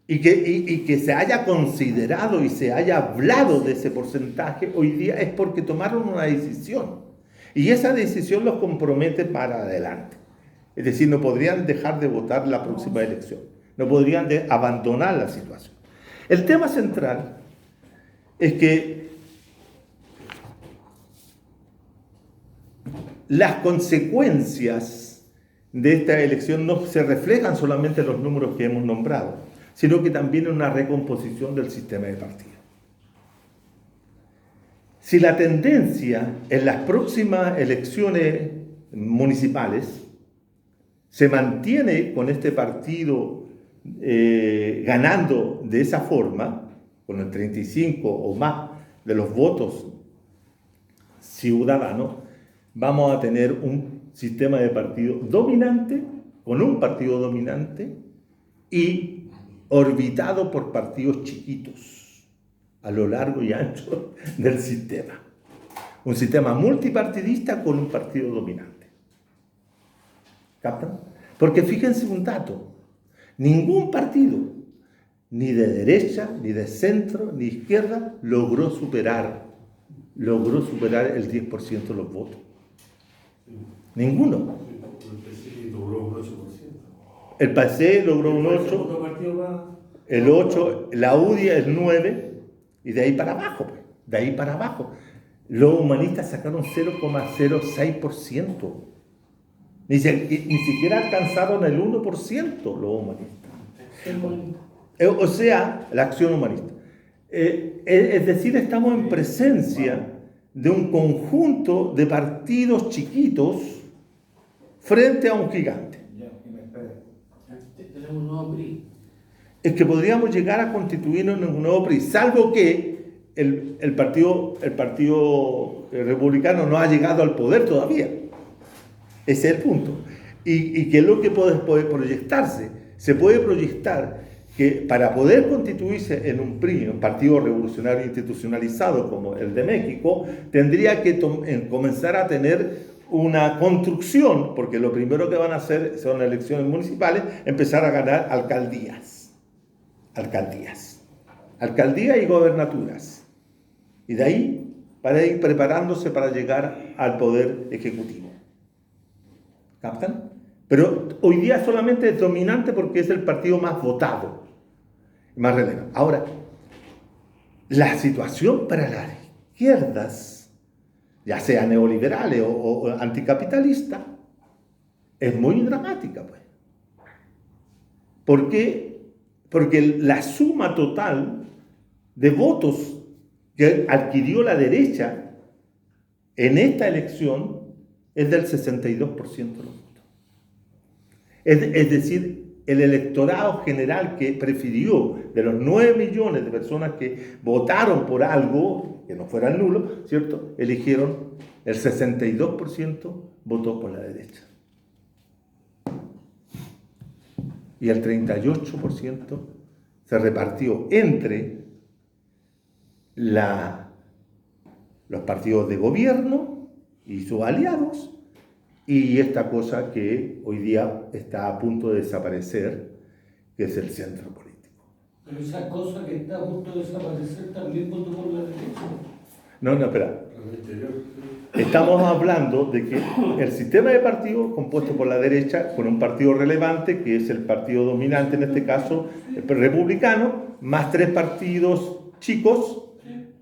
y que se haya considerado y se haya hablado de ese porcentaje hoy día es porque tomaron una decisión. Y esa decisión los compromete para adelante. Es decir, no podrían dejar de votar la próxima elección. No podrían abandonar la situación. El tema central es que las consecuencias de esta elección no se reflejan solamente en los números que hemos nombrado, sino que también en una recomposición del sistema de partidos. Si la tendencia en las próximas elecciones municipales se mantiene con este partido ganando de esa forma, con el 35 o más de los votos ciudadanos, vamos a tener un sistema de partido dominante, con un partido dominante y orbitado por partidos chiquitos a lo largo y ancho del sistema. Un sistema multipartidista con un partido dominante. ¿Captan? Porque fíjense un dato, ningún partido, ni de derecha, ni de centro, ni izquierda, logró superar el 10% de los votos. Ninguno. El PSC logró un 8%, el 8%, la UDI el 9%, y de ahí para abajo, pues, de ahí para abajo. Los humanistas sacaron 0,06%. Ni siquiera alcanzaron el 1% los humanistas. O sea, la acción humanista. Es decir, estamos en presencia de un conjunto de partidos chiquitos frente a un gigante. Tenemos un nuevo PRI. Es que podríamos llegar a constituirnos en un nuevo PRI, salvo que el partido republicano no ha llegado al poder todavía. Ese es el punto. ¿Y qué es lo que puede proyectarse? Se puede proyectar que para poder constituirse en un PRI, un partido revolucionario institucionalizado como el de México, tendría que comenzar a tener una construcción, porque lo primero que van a hacer son elecciones municipales, empezar a ganar alcaldías y gobernaturas. Y de ahí, para ir preparándose para llegar al poder ejecutivo. ¿Captan? Pero hoy día solamente es dominante porque es el partido más votado, más relevante. Ahora, la situación para las izquierdas, ya sea neoliberales o anticapitalistas, es muy dramática, pues. ¿Por qué? Porque la suma total de votos que adquirió la derecha en esta elección es del 62% de los votos. Es decir, el electorado general que prefirió, de los 9 millones de personas que votaron por algo, que no fuera nulo, ¿cierto? Eligieron, el 62% votó por la derecha. Y el 38% se repartió entre los partidos de gobierno y sus aliados, y esta cosa que hoy día está a punto de desaparecer, que es el centro político. Pero esa cosa que está a punto de desaparecer también votó por la derecha. No, espera. Estamos hablando de que el sistema de partidos compuesto por la derecha, con un partido relevante, que es el partido dominante en este caso, el republicano, más 3 partidos chicos,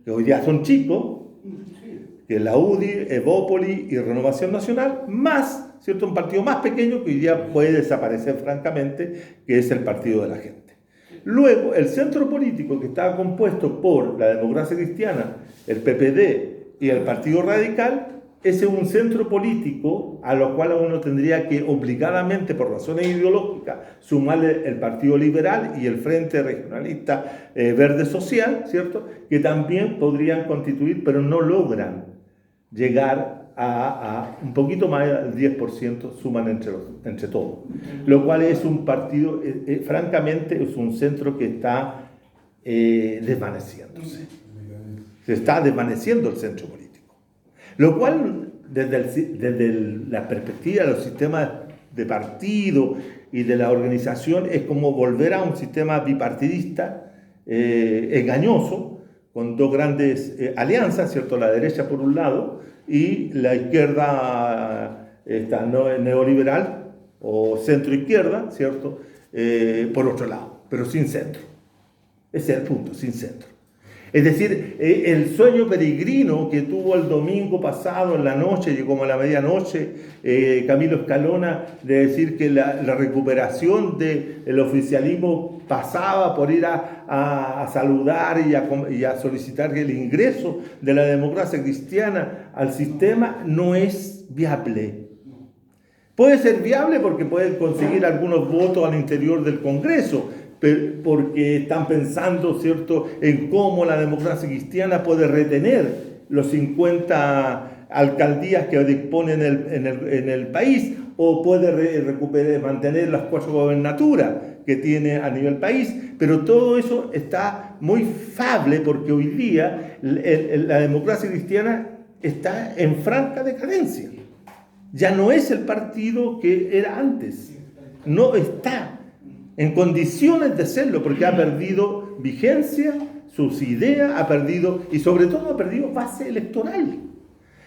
que hoy día son chicos, que es la UDI, Evópoli y Renovación Nacional, más, ¿cierto?, un partido más pequeño que hoy día puede desaparecer francamente, que es el Partido de la Gente. Luego, el centro político, que estaba compuesto por la Democracia Cristiana, el PPD y el Partido Radical, ese es un centro político a lo cual uno tendría que obligadamente, por razones ideológicas, sumarle el Partido Liberal y el Frente Regionalista Verde Social, ¿cierto?, que también podrían constituir, pero no logran llegar a un poquito más del 10%, suman entre todos. Lo cual es un partido, francamente, es un centro que está desvaneciéndose. Se está desvaneciendo el centro político. Lo cual, desde la perspectiva de los sistemas de partido y de la organización, es como volver a un sistema bipartidista engañoso, con 2 grandes alianzas, ¿cierto? La derecha por un lado y la izquierda neoliberal o centro-izquierda, ¿cierto? Por otro lado, pero sin centro. Ese es el punto, sin centro. Es decir, el sueño peregrino que tuvo el domingo pasado en la noche, llegó como a la medianoche, Camilo Escalona, de decir que la recuperación del oficialismo pasaba por ir a saludar y a solicitar el ingreso de la democracia cristiana al sistema, no es viable. Puede ser viable porque pueden conseguir algunos votos al interior del Congreso, porque están pensando, ¿cierto?, en cómo la democracia cristiana puede retener los 50 alcaldías que dispone en el país, o puede recuperar, mantener las 4 gobernaturas que tiene a nivel país. Pero todo eso está muy fable, porque hoy día la democracia cristiana está en franca decadencia. Ya no es el partido que era antes. No está en condiciones de serlo, porque ha perdido vigencia, sus ideas, ha perdido, y sobre todo ha perdido base electoral.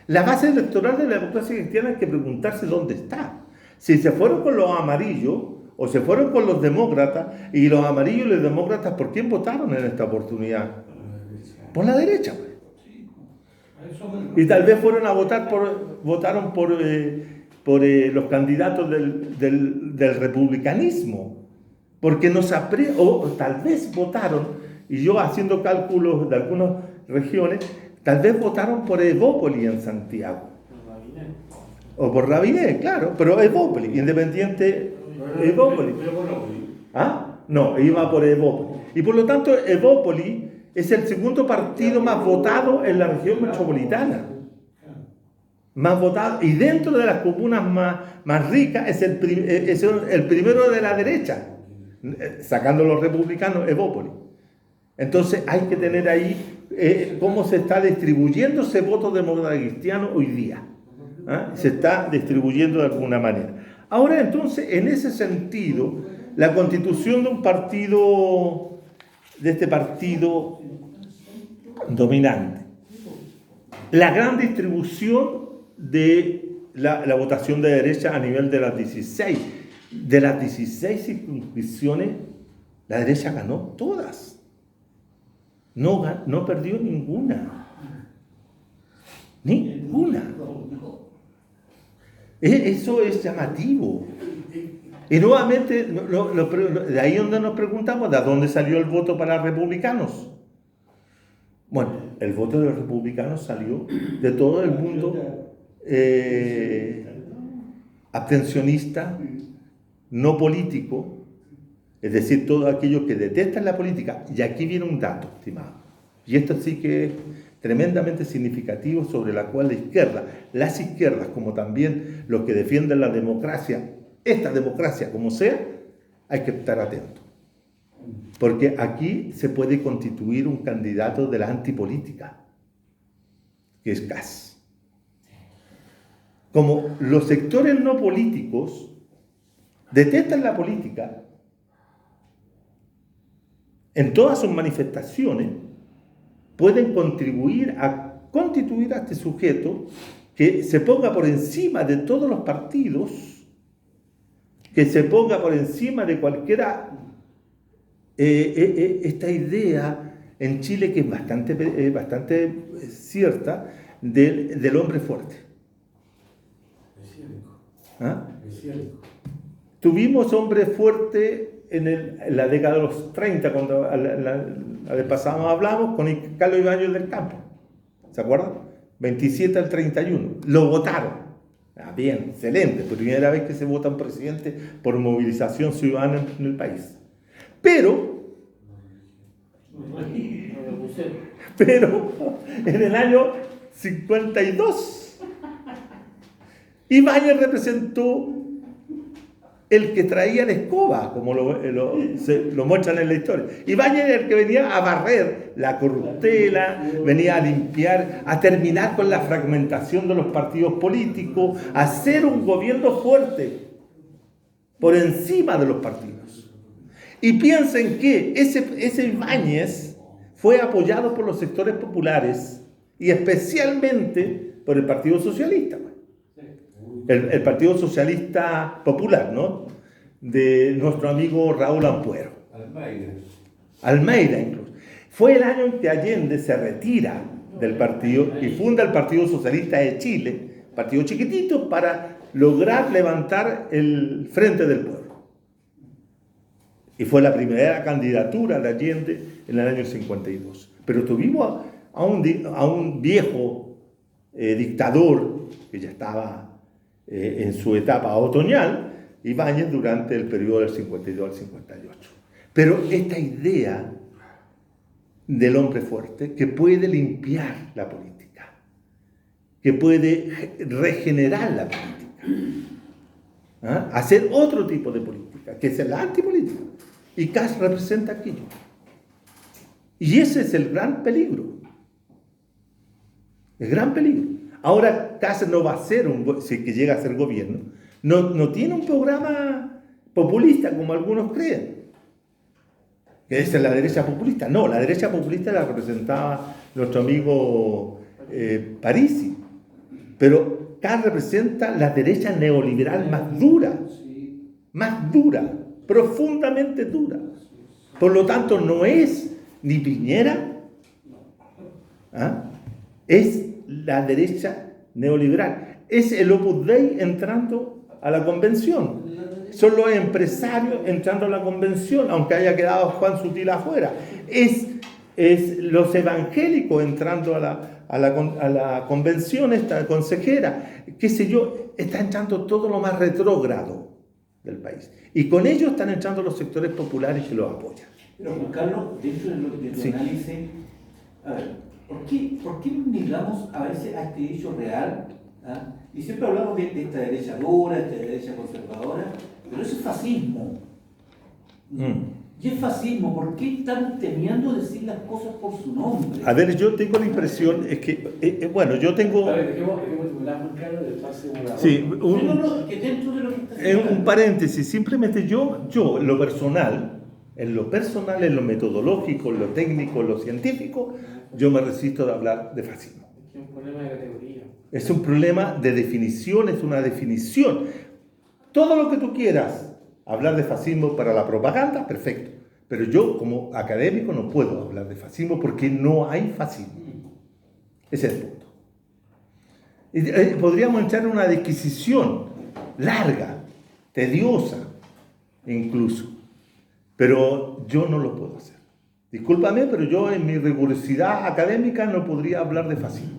La base electoral de la democracia cristiana hay que preguntarse dónde está. Si se fueron con los amarillos, o se fueron con los demócratas, y los amarillos y los demócratas, ¿por quién votaron en esta oportunidad? Por la derecha. Y tal vez fueron a votar votaron por los candidatos del republicanismo, porque o tal vez votaron, y yo haciendo cálculos de algunas regiones, tal vez votaron por Evópoli en Santiago, o por Rabinet, claro, pero Evópoli, independiente Evópoli. ¿Ah? No, iba por Evópoli. Y por lo tanto, Evópoli es el segundo partido más votado en la región metropolitana. Más votado. Y dentro de las comunas más ricas es el primero de la derecha, sacando los republicanos, Evópoli. Entonces hay que tener ahí cómo se está distribuyendo ese voto demócrata cristiano hoy día. ¿Ah? Se está distribuyendo de alguna manera. Ahora, entonces, en ese sentido, la constitución de un partido, de este partido dominante, la gran distribución de la votación de derecha a nivel de las 16 circunscripciones, la derecha ganó todas. No perdió ninguna. Ninguna. Eso es llamativo. Y nuevamente, de ahí donde nos preguntamos, ¿de dónde salió el voto para republicanos? Bueno, el voto de los republicanos salió de todo el mundo abstencionista, no político, es decir, todos aquellos que detestan la política. Y aquí viene un dato, estimado, y esto sí que es tremendamente significativo, sobre la cual las izquierdas, como también los que defienden la democracia, esta democracia como sea, hay que estar atentos. Porque aquí se puede constituir un candidato de la antipolítica, que es Kast. Como los sectores no políticos detestan la política en todas sus manifestaciones, pueden contribuir a constituir a este sujeto que se ponga por encima de todos los partidos, que se ponga por encima de cualquiera. Esta idea en Chile, que es bastante cierta, del hombre fuerte. ¿Ah? Tuvimos hombre fuerte en la década de los 30, cuando la vez pasada hablamos con Carlos Ibáñez del Campo. ¿Se acuerdan? 27 al 31. Lo votaron. Bien, excelente. Primera vez que se vota un presidente por movilización ciudadana en el país. Pero en el año 52, Ibáñez representó el que traía la escoba, como lo muestran en la historia. Ibáñez era el que venía a barrer la corruptela, venía a limpiar, a terminar con la fragmentación de los partidos políticos, a hacer un gobierno fuerte por encima de los partidos. Y piensen que ese Ibáñez fue apoyado por los sectores populares y especialmente por el Partido Socialista. El Partido Socialista Popular, ¿no? De nuestro amigo Raúl Ampuero. Almeida incluso. Fue el año en que Allende se retira del partido y funda el Partido Socialista de Chile, partido chiquitito, para lograr levantar el Frente del Pueblo. Y fue la primera candidatura de Allende en el año 52. Pero tuvimos a un viejo dictador que ya estaba en su etapa otoñal, Ibáñez, durante el periodo del 52 al 58. Pero esta idea del hombre fuerte que puede limpiar la política, que puede regenerar la política, ¿ah? Hacer otro tipo de política, que es la antipolítica. Y Kast representa aquello. Y ese es el gran peligro. El gran peligro. Ahora Kast no va a ser, si que llega a ser gobierno, no tiene un programa populista como algunos creen. Que esa es la derecha populista. No, la derecha populista la representaba nuestro amigo Parisi. Pero Kast representa la derecha neoliberal más dura, profundamente dura. Por lo tanto, no es ni Piñera, ¿ah? Es la derecha neoliberal. Es el Opus Dei entrando a la convención. Son los empresarios entrando a la convención, aunque haya quedado Juan Sutil afuera. Es los evangélicos entrando a la convención, esta consejera, qué sé yo, está entrando todo lo más retrógrado del país. Y con ello están entrando los sectores populares que los apoyan. Pero Juan Carlos, dentro de tu Sí. análisis, a ver, ¿por qué no negamos a veces a este hecho real? ¿Ah? Y siempre hablamos de esta derecha dura, esta derecha conservadora, pero eso es fascismo. Y es fascismo, ¿por qué estamos temiendo decir las cosas por su nombre? A ver, yo tengo la impresión, es que, bueno, yo tengo... A ver, dejemos terminar Juan Carlos y después una... Sí, No, que dentro de lo que está en un paréntesis, simplemente yo, en lo personal, en lo metodológico, en lo técnico, en lo científico, yo me resisto de hablar de fascismo. Es un problema de categoría. Es un problema de definición, es una definición. Todo lo que tú quieras hablar de fascismo para la propaganda, perfecto. Pero yo, como académico, no puedo hablar de fascismo porque no hay fascismo. Ese es el punto. Y, podríamos entrar en una disquisición larga, tediosa, incluso. Pero yo no lo puedo hacer. Discúlpame, pero yo en mi rigurosidad académica no podría hablar de fascismo.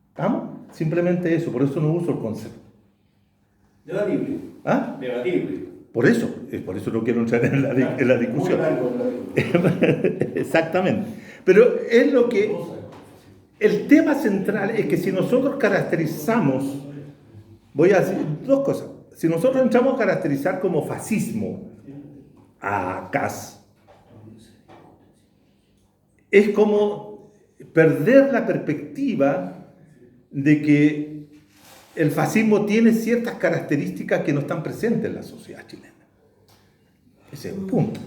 ¿Estamos? Simplemente eso, por eso no uso el concepto. Debatible. ¿Ah? Debatible. Por eso no quiero entrar en la discusión. Muy largo, Exactamente. Pero es lo que... El tema central es que si nosotros caracterizamos, voy a decir dos cosas. Si nosotros entramos a caracterizar como fascismo a Kast, es como perder la perspectiva de que el fascismo tiene ciertas características que no están presentes en la sociedad chilena. Ese es un punto.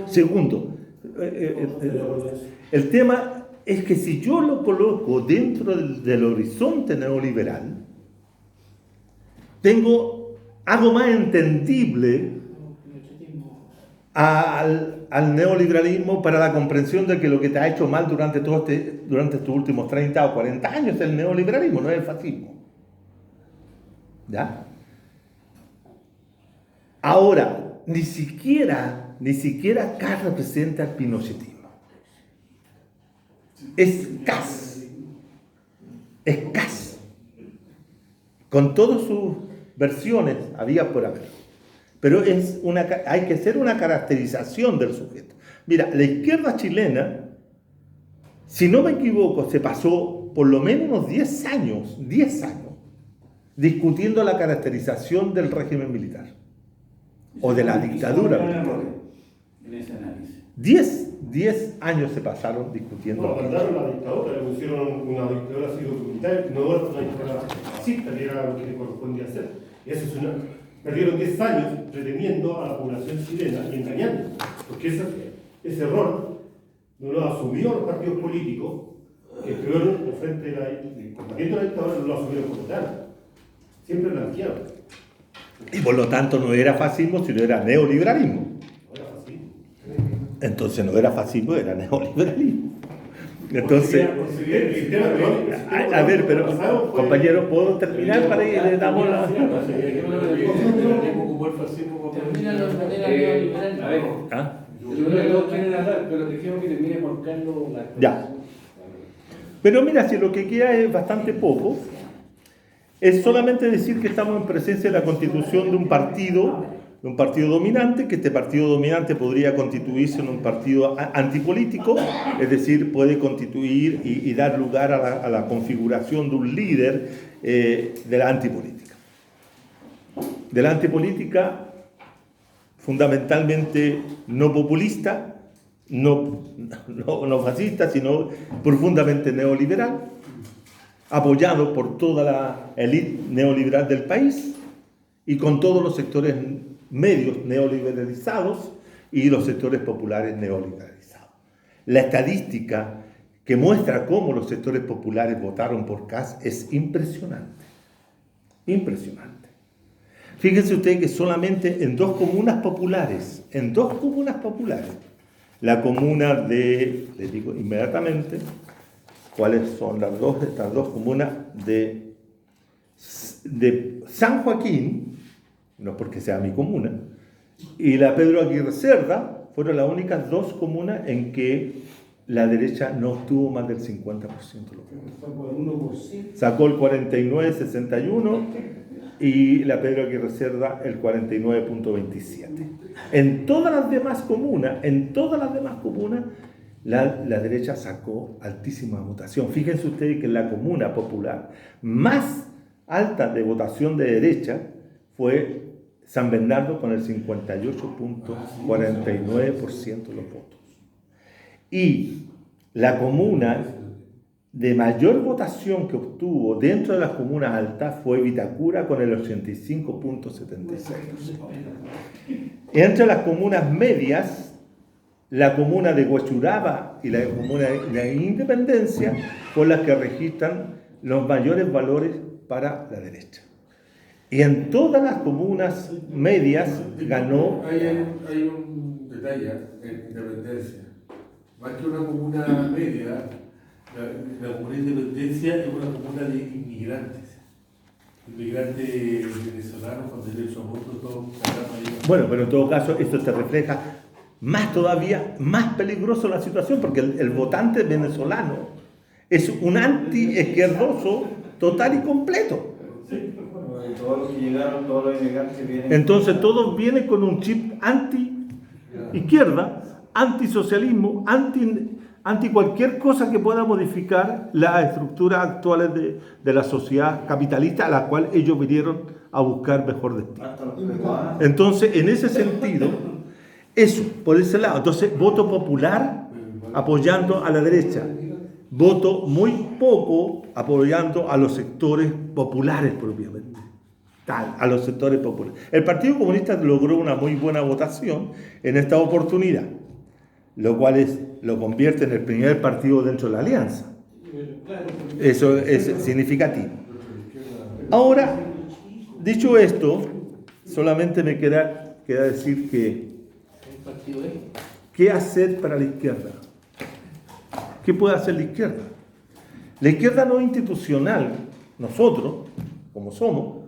Segundo, el tema es que si yo lo coloco dentro del horizonte neoliberal, hago más entendible al neoliberalismo para la comprensión de que lo que te ha hecho mal durante estos últimos 30 o 40 años es el neoliberalismo, no es el fascismo. ¿Ya? Ahora, ni siquiera Kast representa el pinochetismo. Es Kast. Es Kast. Con todas sus versiones, había por haber. Pero hay que hacer una caracterización del sujeto. Mira, la izquierda chilena, si no me equivoco, se pasó por lo menos unos 10 años, discutiendo la caracterización del régimen militar o de la dictadura militar. En ese análisis. 10 años se pasaron discutiendo. No, mandaron la dictadura, le pusieron una dictadura cívico-militar, no una dictadura fascista, que era lo que le correspondía hacer. Y eso es perdieron 10 años reteniendo a la población chilena y engañando, porque ese error no lo asumió los partidos políticos que estuvieron al frente de combatiendo la dictadura, no lo asumieron como tal. Siempre blanquearon. Y por lo tanto no era fascismo, sino era neoliberalismo. No era fascismo. Entonces no era fascismo, era neoliberalismo. Entonces, a ver, pero compañero, ¿puedo terminar para que le damos la... Termina de manera neoliberal. A ver, ¿Ah? yo creo que todos quieren hablar, pero dejemos que termine Juan Carlos la... Ya. Pero mira, si lo que queda es bastante poco, es solamente decir que estamos en presencia de la constitución de un partido de un partido dominante, que este partido dominante podría constituirse en un partido antipolítico, es decir, puede constituir y dar lugar a la configuración de un líder de la antipolítica. De la antipolítica fundamentalmente no populista, no fascista, sino profundamente neoliberal, apoyado por toda la élite neoliberal del país y con todos los sectores medios neoliberalizados y los sectores populares neoliberalizados. La estadística que muestra cómo los sectores populares votaron por Kast es impresionante. Impresionante. Fíjense ustedes que solamente en dos comunas populares, la comuna de, les digo inmediatamente, cuáles son estas dos comunas de San Joaquín, no porque sea mi comuna, y la Pedro Aguirre Cerda, fueron las únicas dos comunas en que la derecha no obtuvo más del 50% de los votos. Sacó el 49,61 y la Pedro Aguirre Cerda el 49,27. En todas las demás comunas, la derecha sacó altísima votación. Fíjense ustedes que la comuna popular más alta de votación de derecha fue San Bernardo con el 58,49% de los votos. Y la comuna de mayor votación que obtuvo dentro de las comunas altas fue Vitacura con el 85,76%. Entre las comunas medias, la comuna de Huachuraba y la comuna de Independencia son las que registran los mayores valores para la derecha. Y en todas las comunas medias ganó... Hay un detalle en Independencia. Más que una comuna media, la comuna de Independencia es una comuna de inmigrantes. Inmigrantes venezolanos con derecho a voto, todo. Bueno, pero en todo caso esto te refleja más peligroso la situación, porque el votante venezolano es un anti-izquierdoso total y completo. Todos los que llegaron, todos los inmigrantes que vienen. Entonces todos vienen con un chip anti-izquierda, anti-socialismo, anti cualquier cosa que pueda modificar las estructuras actuales de la sociedad capitalista a la cual ellos vinieron a buscar mejor destino. Entonces, en ese sentido, eso, por ese lado. Entonces, voto popular apoyando a la derecha. Voto muy poco apoyando a los sectores populares propiamente. A los sectores populares. El Partido Comunista logró una muy buena votación en esta oportunidad, lo cual lo convierte en el primer partido dentro de la alianza. Eso es significativo. Ahora, dicho esto, solamente me queda decir que ¿qué hacer para la izquierda? ¿Qué puede hacer la izquierda? La izquierda no institucional, nosotros, como somos,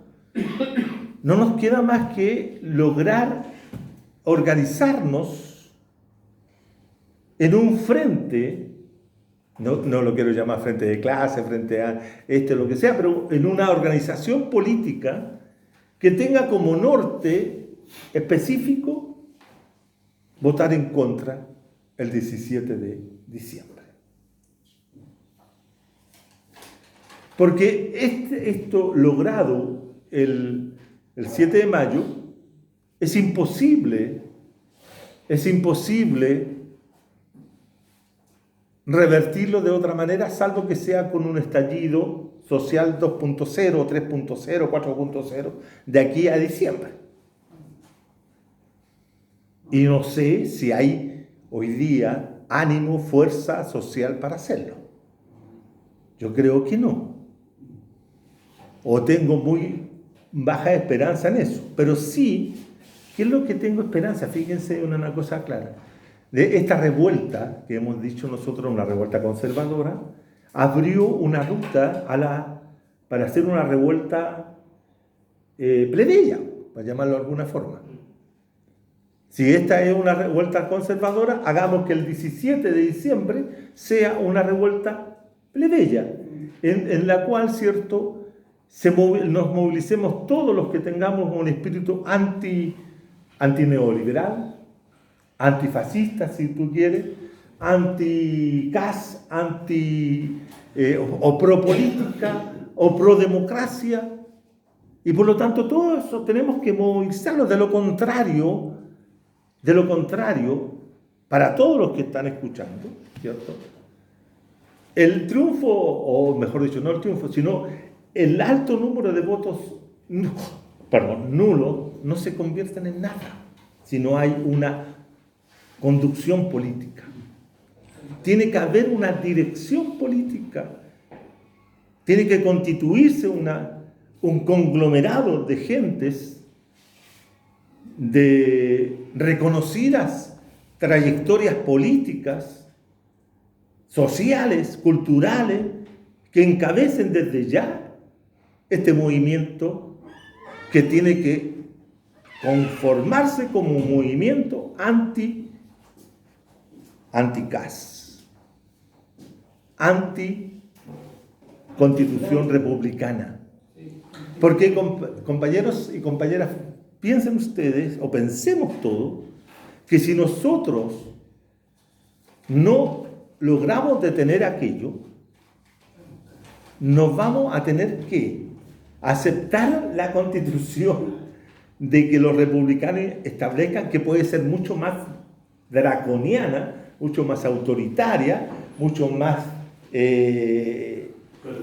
no nos queda más que lograr organizarnos en un frente, no lo quiero llamar frente de clase, frente a lo que sea, pero en una organización política que tenga como norte específico votar en contra el 17 de diciembre. Porque esto logrado el 7 de mayo es imposible revertirlo de otra manera, salvo que sea con un estallido social 2.0, 3.0, 4.0 de aquí a diciembre. Y no sé si hay hoy día ánimo, fuerza social para hacerlo. Yo creo que no. O tengo muy baja esperanza en eso. Pero sí, ¿qué es lo que tengo esperanza? Fíjense en una cosa clara. De esta revuelta que hemos dicho nosotros, una revuelta conservadora, abrió una ruta para hacer una revuelta plebeya, para llamarlo de alguna forma. Si esta es una revuelta conservadora, hagamos que el 17 de diciembre sea una revuelta plebeya, en la cual, ¿cierto?, nos movilicemos todos los que tengamos un espíritu antineoliberal, antifascista, si tú quieres, anti-CAS, o pro-política, o pro-democracia, y por lo tanto todo eso tenemos que movilizarlo. De lo contrario, para todos los que están escuchando, ¿cierto? El triunfo, o mejor dicho, no el triunfo, sino el alto número de votos nulos, no se convierten en nada si no hay una conducción política. Tiene que haber una dirección política, tiene que constituirse un conglomerado de gentes de reconocidas trayectorias políticas, sociales, culturales, que encabecen desde ya este movimiento que tiene que conformarse como un movimiento anti-CAS, anti-constitución republicana. Porque, compañeros y compañeras, piensen ustedes, o pensemos todos, que si nosotros no logramos detener aquello, nos vamos a tener que aceptar la constitución de que los republicanos establezcan, que puede ser mucho más draconiana, mucho más autoritaria, mucho más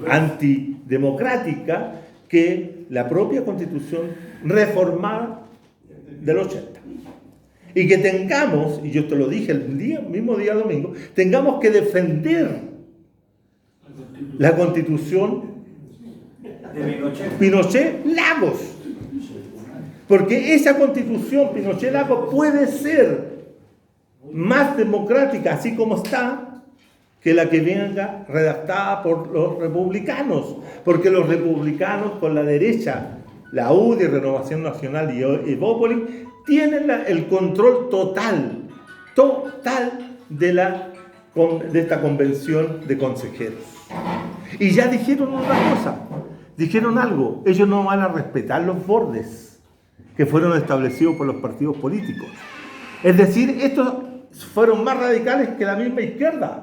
antidemocrática que la propia constitución reformada del 80. Y que tengamos, y yo te lo dije el mismo día domingo, tengamos que defender la constitución De Pinochet-Lagos. Porque esa constitución Pinochet-Lagos puede ser más democrática, así como está, que la que venga redactada por los republicanos. Porque los republicanos con la derecha, la UDI, Renovación Nacional y Evópolis, tienen el control total de esta convención de consejeros. Y ya dijeron otra cosa, dijeron algo: ellos no van a respetar los bordes que fueron establecidos por los partidos políticos. Es decir, estos fueron más radicales que la misma izquierda.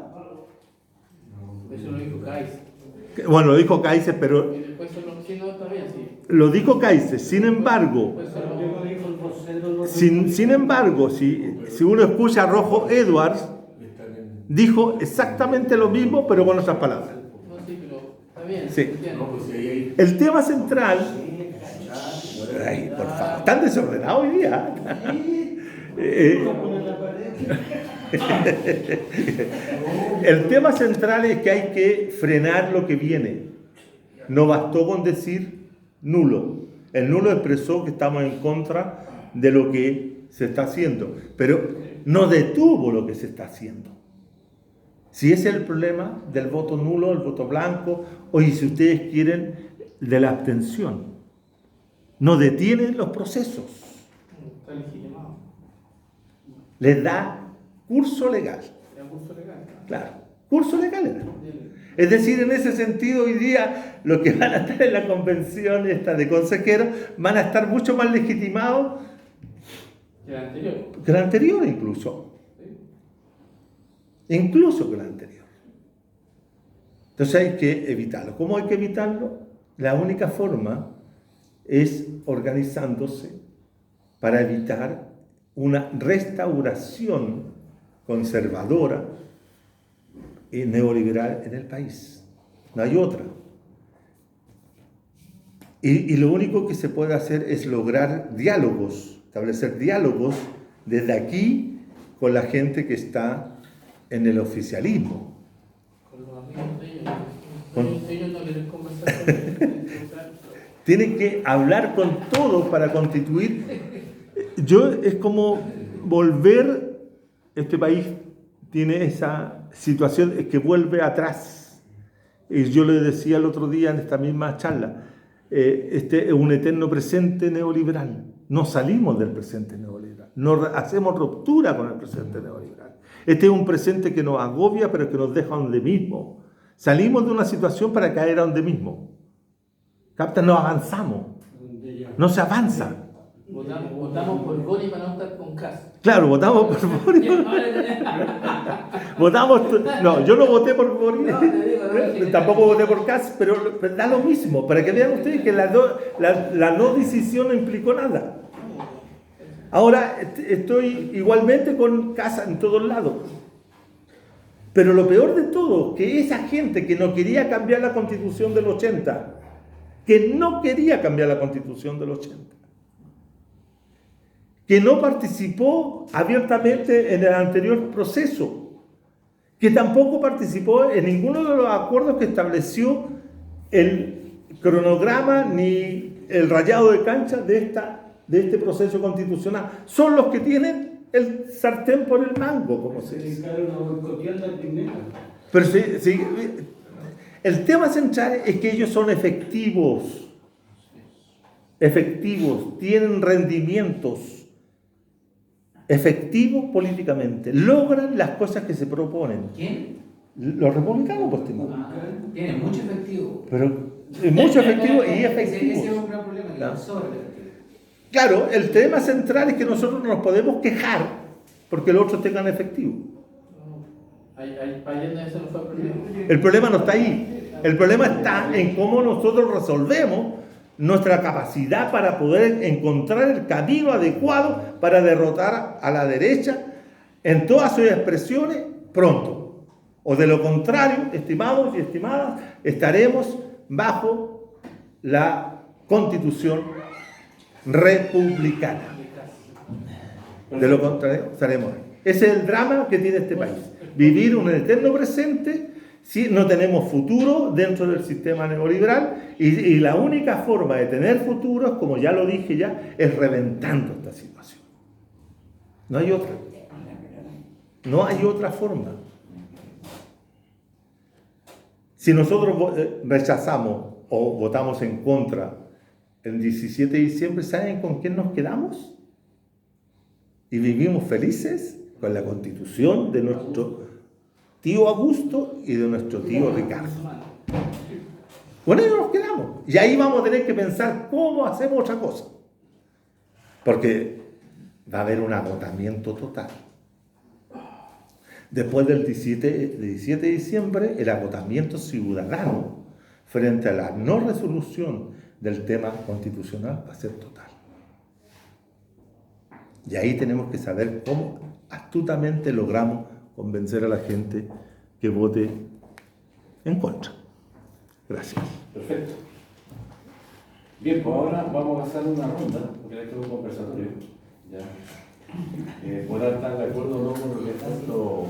Eso lo dijo Kaiser. Bueno, lo dijo Kaiser, pero Y después sí, no, está bien, sí. lo dijo Kaiser. Sin embargo, sin embargo, si uno escucha a Rojo Edwards, dijo exactamente lo mismo, pero con otras palabras. No, sí, pero está bien. Sí. entiendo. No, pues si ahí El tema central... Ay, por favor, están desordenados hoy día. El tema central es que hay que frenar lo que viene. No bastó con decir nulo. El nulo expresó que estamos en contra de lo que se está haciendo, pero no detuvo lo que se está haciendo. Si ese es el problema del voto nulo, el voto blanco, o si ustedes quieren, de la abstención, no detienen los procesos, Está legitimado. les da curso legal. Era curso legal. Claro, curso legal era. Bien. Es decir, en ese sentido, hoy día, los que van a estar en la convención esta de consejeros van a estar mucho más legitimados Que la anterior. que la anterior, incluso. Incluso que la anterior. Entonces hay que evitarlo. ¿Cómo hay que evitarlo? La única forma es organizándose para evitar una restauración conservadora y neoliberal en el país. No hay otra. Y lo único que se puede hacer es lograr diálogos, establecer diálogos desde aquí con la gente que está en el oficialismo. Con los amigos de ellos. Con- Ellos no quieren conversar con ellos. Tienen que hablar con todos para constituir. Es como volver, este país tiene esa situación, es que vuelve atrás. Y yo le decía el otro día en esta misma charla, este es un eterno presente neoliberal. No salimos del presente neoliberal, no hacemos ruptura con el presente neoliberal. Este es un presente que nos agobia, pero que nos deja donde mismo. Salimos de una situación para caer a donde mismo. ¿Capta? No avanzamos, no se avanza. Votamos Votamos por Boric para no estar con Kass. Claro, votamos por Boric. No, yo no voté por Boric. No, te digo, no, Tampoco voté por Kass, pero da lo mismo, para que vean ustedes que la no decisión no implicó nada. Ahora estoy igualmente con Kass en todos lados. Pero lo peor de todo, que esa gente que no quería cambiar la Constitución del 80, que no quería cambiar la Constitución del 80, que no participó abiertamente en el anterior proceso, que tampoco participó en ninguno de los acuerdos que estableció el cronograma ni el rayado de cancha de este proceso constitucional, son los que tienen el sartén por el mango, como se dice. dedicaron a boicotear la primera. Pero sí, el tema central es que ellos son efectivos, tienen rendimientos, efectivos políticamente, logran las cosas que se proponen. ¿Quién? Los republicanos, pues, estimado. Tiene mucho efectivo. Pero mucho efectivo y Ese es efectivos. un gran problema, que Claro. sobra el efectivo. Claro, el tema central es que nosotros no nos podemos quejar porque los otros tengan efectivo. Allende ese no fue el problema. El problema no está ahí. El problema está en cómo nosotros resolvemos nuestra capacidad para poder encontrar el camino adecuado para derrotar a la derecha en todas sus expresiones pronto. O de lo contrario, estimados y estimadas, estaremos bajo la Constitución republicana. De lo contrario, estaremos ahí. Ese es el drama que tiene este país. Vivir un eterno presente si no tenemos futuro dentro del sistema neoliberal y la única forma de tener futuro, como ya lo dije ya, es reventando esta situación. No hay otra. No hay otra forma. Si nosotros rechazamos o votamos en contra el 17 de diciembre, ¿saben con quién nos quedamos? Y vivimos felices con la Constitución de nuestro tío Augusto y de nuestro tío Ricardo. Con ello nos quedamos. Y ahí vamos a tener que pensar cómo hacemos otra cosa. Porque va a haber un agotamiento total. Después del 17 de diciembre, el agotamiento ciudadano frente a la no resolución del tema constitucional va a ser total. Y ahí tenemos que saber cómo astutamente logramos convencer a la gente que vote en contra. Gracias. Perfecto. Bien, pues ahora vamos a hacer una ronda, porque hay que un conversatorio. ¿Ya? Podrán estar de acuerdo o no con lo que tanto